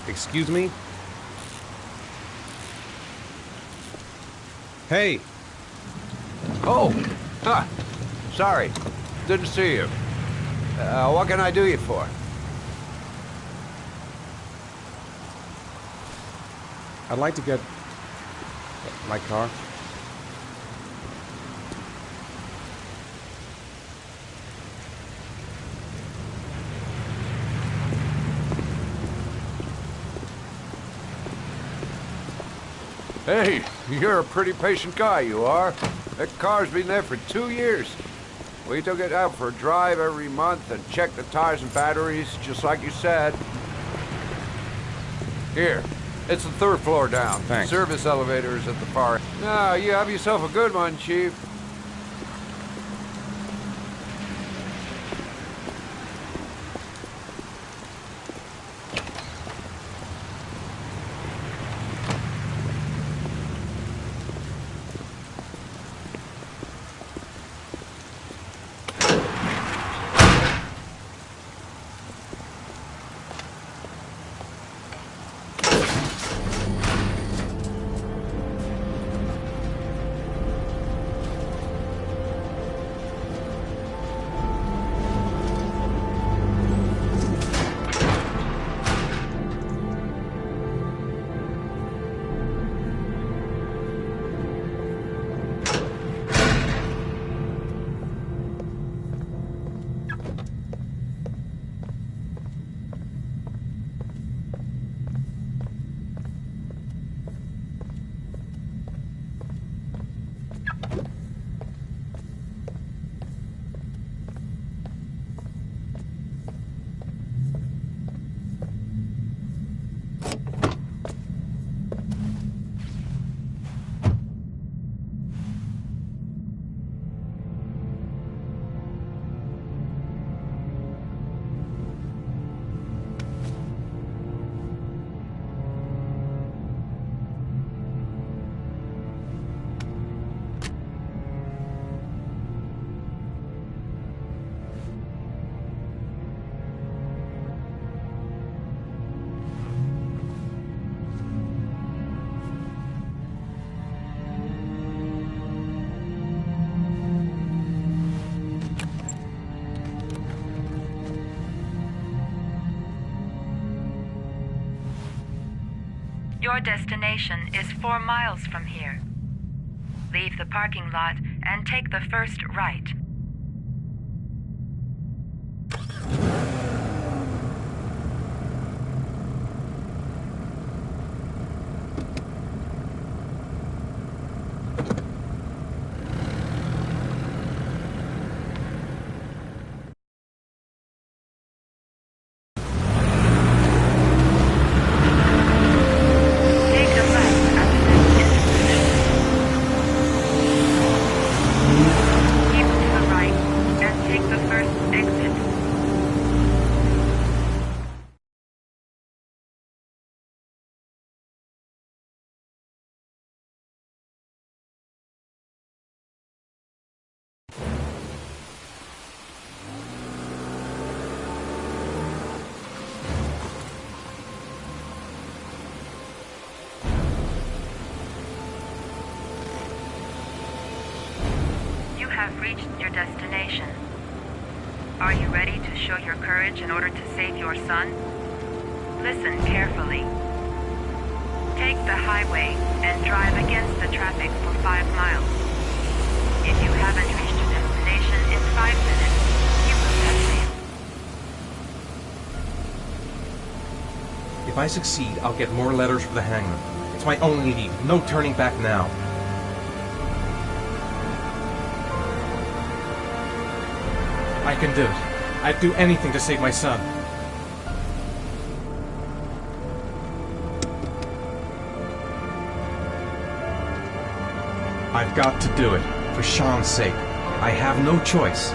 Excuse me? Hey! Oh! Huh. Sorry. Didn't see you. What can I do you for? I'd like to get my car. Hey, you're a pretty patient guy, you are. That car's been there for 2 years. We took it out for a drive every month and checked the tires and batteries, just like you said. Here, it's the 3rd floor down. Thanks. Service elevator is at the far end. Now, you have yourself a good one, Chief. Your destination is 4 miles from here. Leave the parking lot and take the first right. Keep to the reached your destination. Are you ready to show your courage in order to save your son? Listen carefully. Take the highway and drive against the traffic for 5 miles. If you haven't reached your destination in 5 minutes, you will have failed. If I succeed, I'll get more letters for the hangman. It's my only lead. No turning back now. I can do it. I'd do anything to save my son. I've got to do it. For Sean's sake. I have no choice.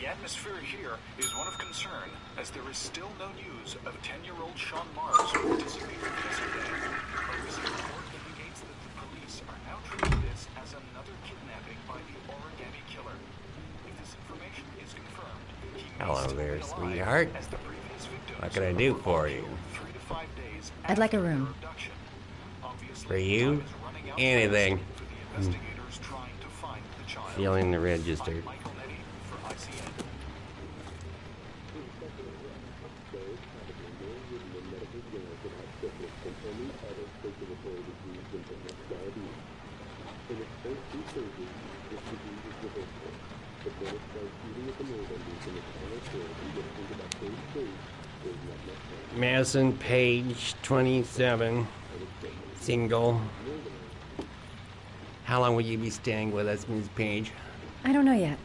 atmosphere here is one of concern, as there is still no news of 10-year-old Sean Mars who disappeared yesterday. A recent report indicates that the police are now treating this as another kidnapping by the Origami Killer. If this information is confirmed, he may Hello still there, be alive, sweetheart. as the previous victims What can I do for you? 3 to 5 days I'd like a room. For you? Anything. Feeling the register. Madison Page, 27, single. How long will you be staying with us, Ms. Page? I don't know yet.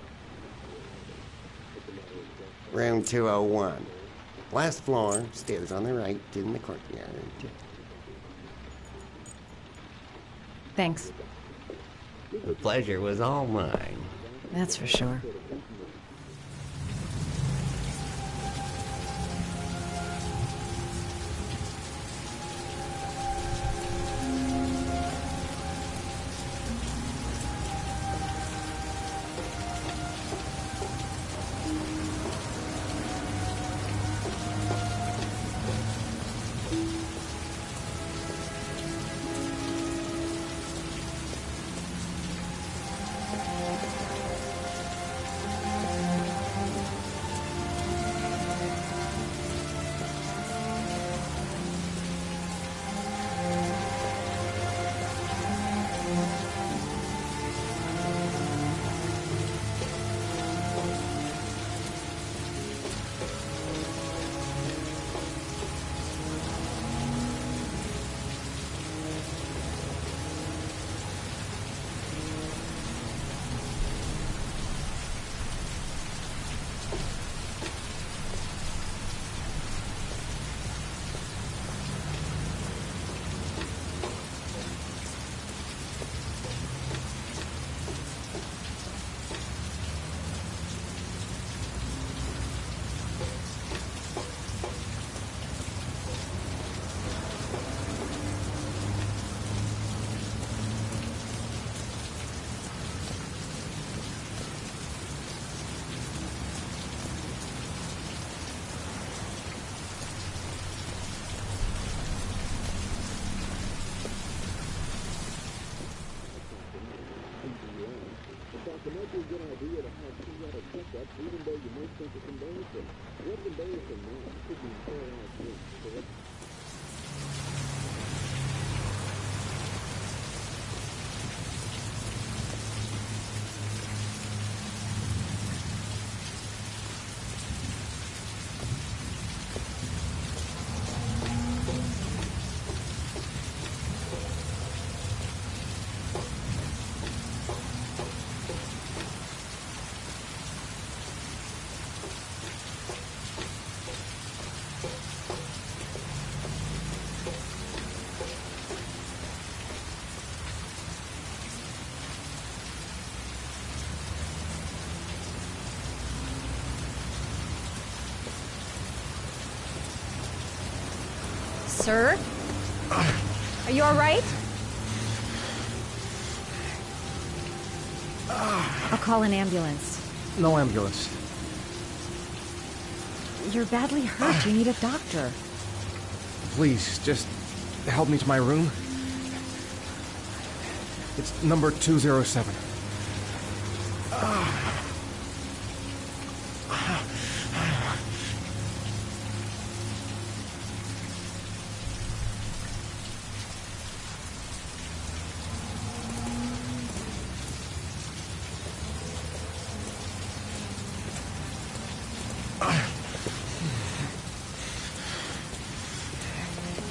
Room 201. Last floor, stairs on the right, in the courtyard. Thanks. The pleasure was all mine. That's for sure. Sir? Are you all right? I'll call an ambulance. No ambulance. You're badly hurt. You need a doctor. Please, just help me to my room. It's number 207.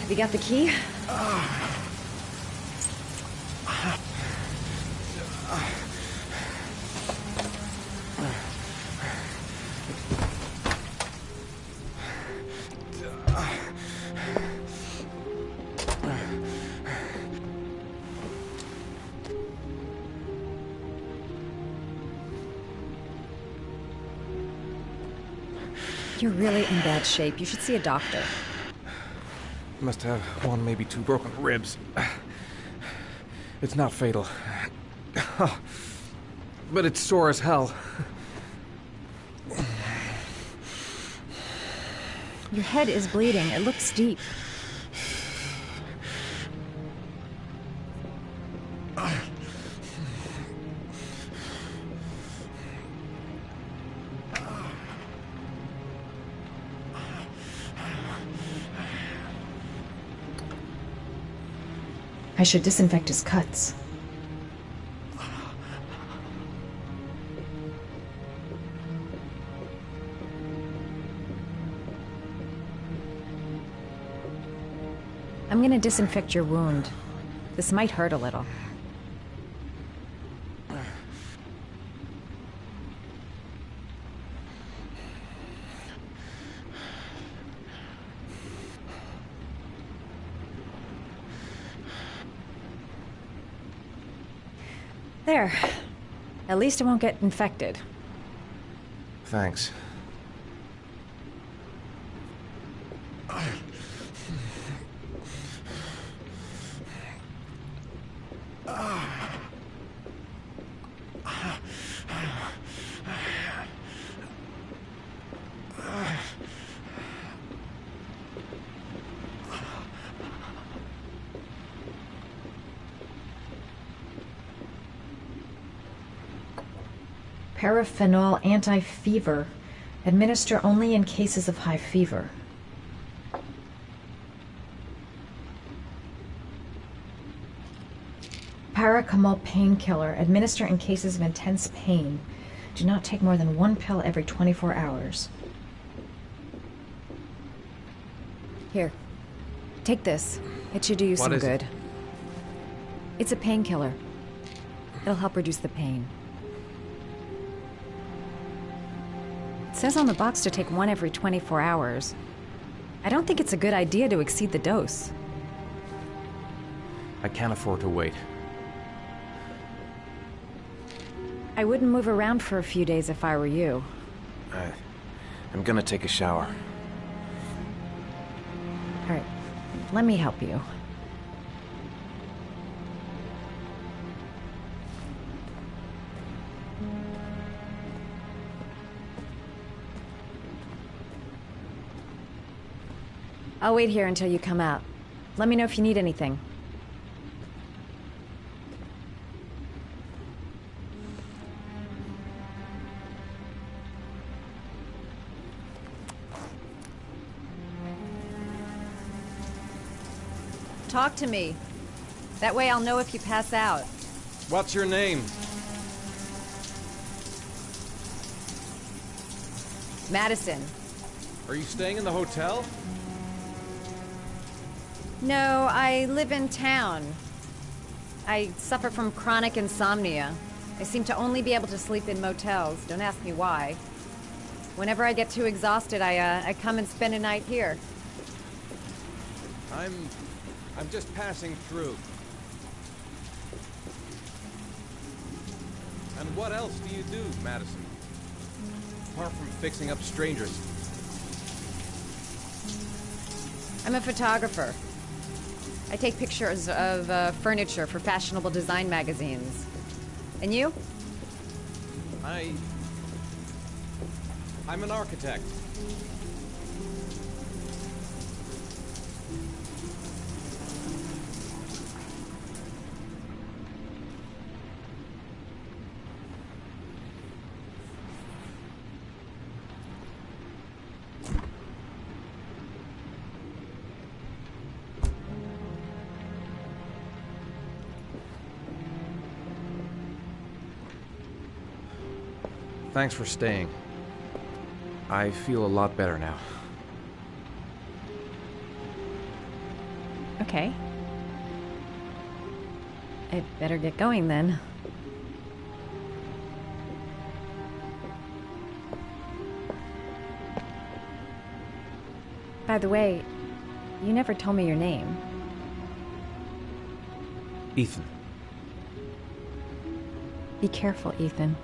Have you got the key? You're really in bad shape. You should see a doctor. Must have one, maybe two broken ribs. It's not fatal. But it's sore as hell. Your head is bleeding. It looks deep. I should disinfect his cuts. I'm gonna disinfect your wound. This might hurt a little. There. At least it won't get infected. Thanks. Paraphenol anti-fever. Administer only in cases of high fever. Paracetamol painkiller. Administer in cases of intense pain. Do not take more than 1 pill every 24 hours. Here. Take this. It should do you some good. It's a painkiller. It'll help reduce the pain. It says on the box to take 1 every 24 hours. I don't think it's a good idea to exceed the dose. I can't afford to wait. I wouldn't move around for a few days if I were you. I'm gonna take a shower. All right, let me help you. I'll wait here until you come out. Let me know if you need anything. Talk to me. That way I'll know if you pass out. What's your name? Madison. Are you staying in the hotel? No, I live in town. I suffer from chronic insomnia. I seem to only be able to sleep in motels. Don't ask me why. Whenever I get too exhausted, I come and spend a night here. I'm just passing through. And what else do you do, Madison? Apart from fixing up strangers. I'm a photographer. I take pictures of furniture for fashionable design magazines. And you? I'm an architect. Thanks for staying. I feel a lot better now. Okay. I'd better get going then. By the way, you never told me your name. Ethan. Be careful, Ethan.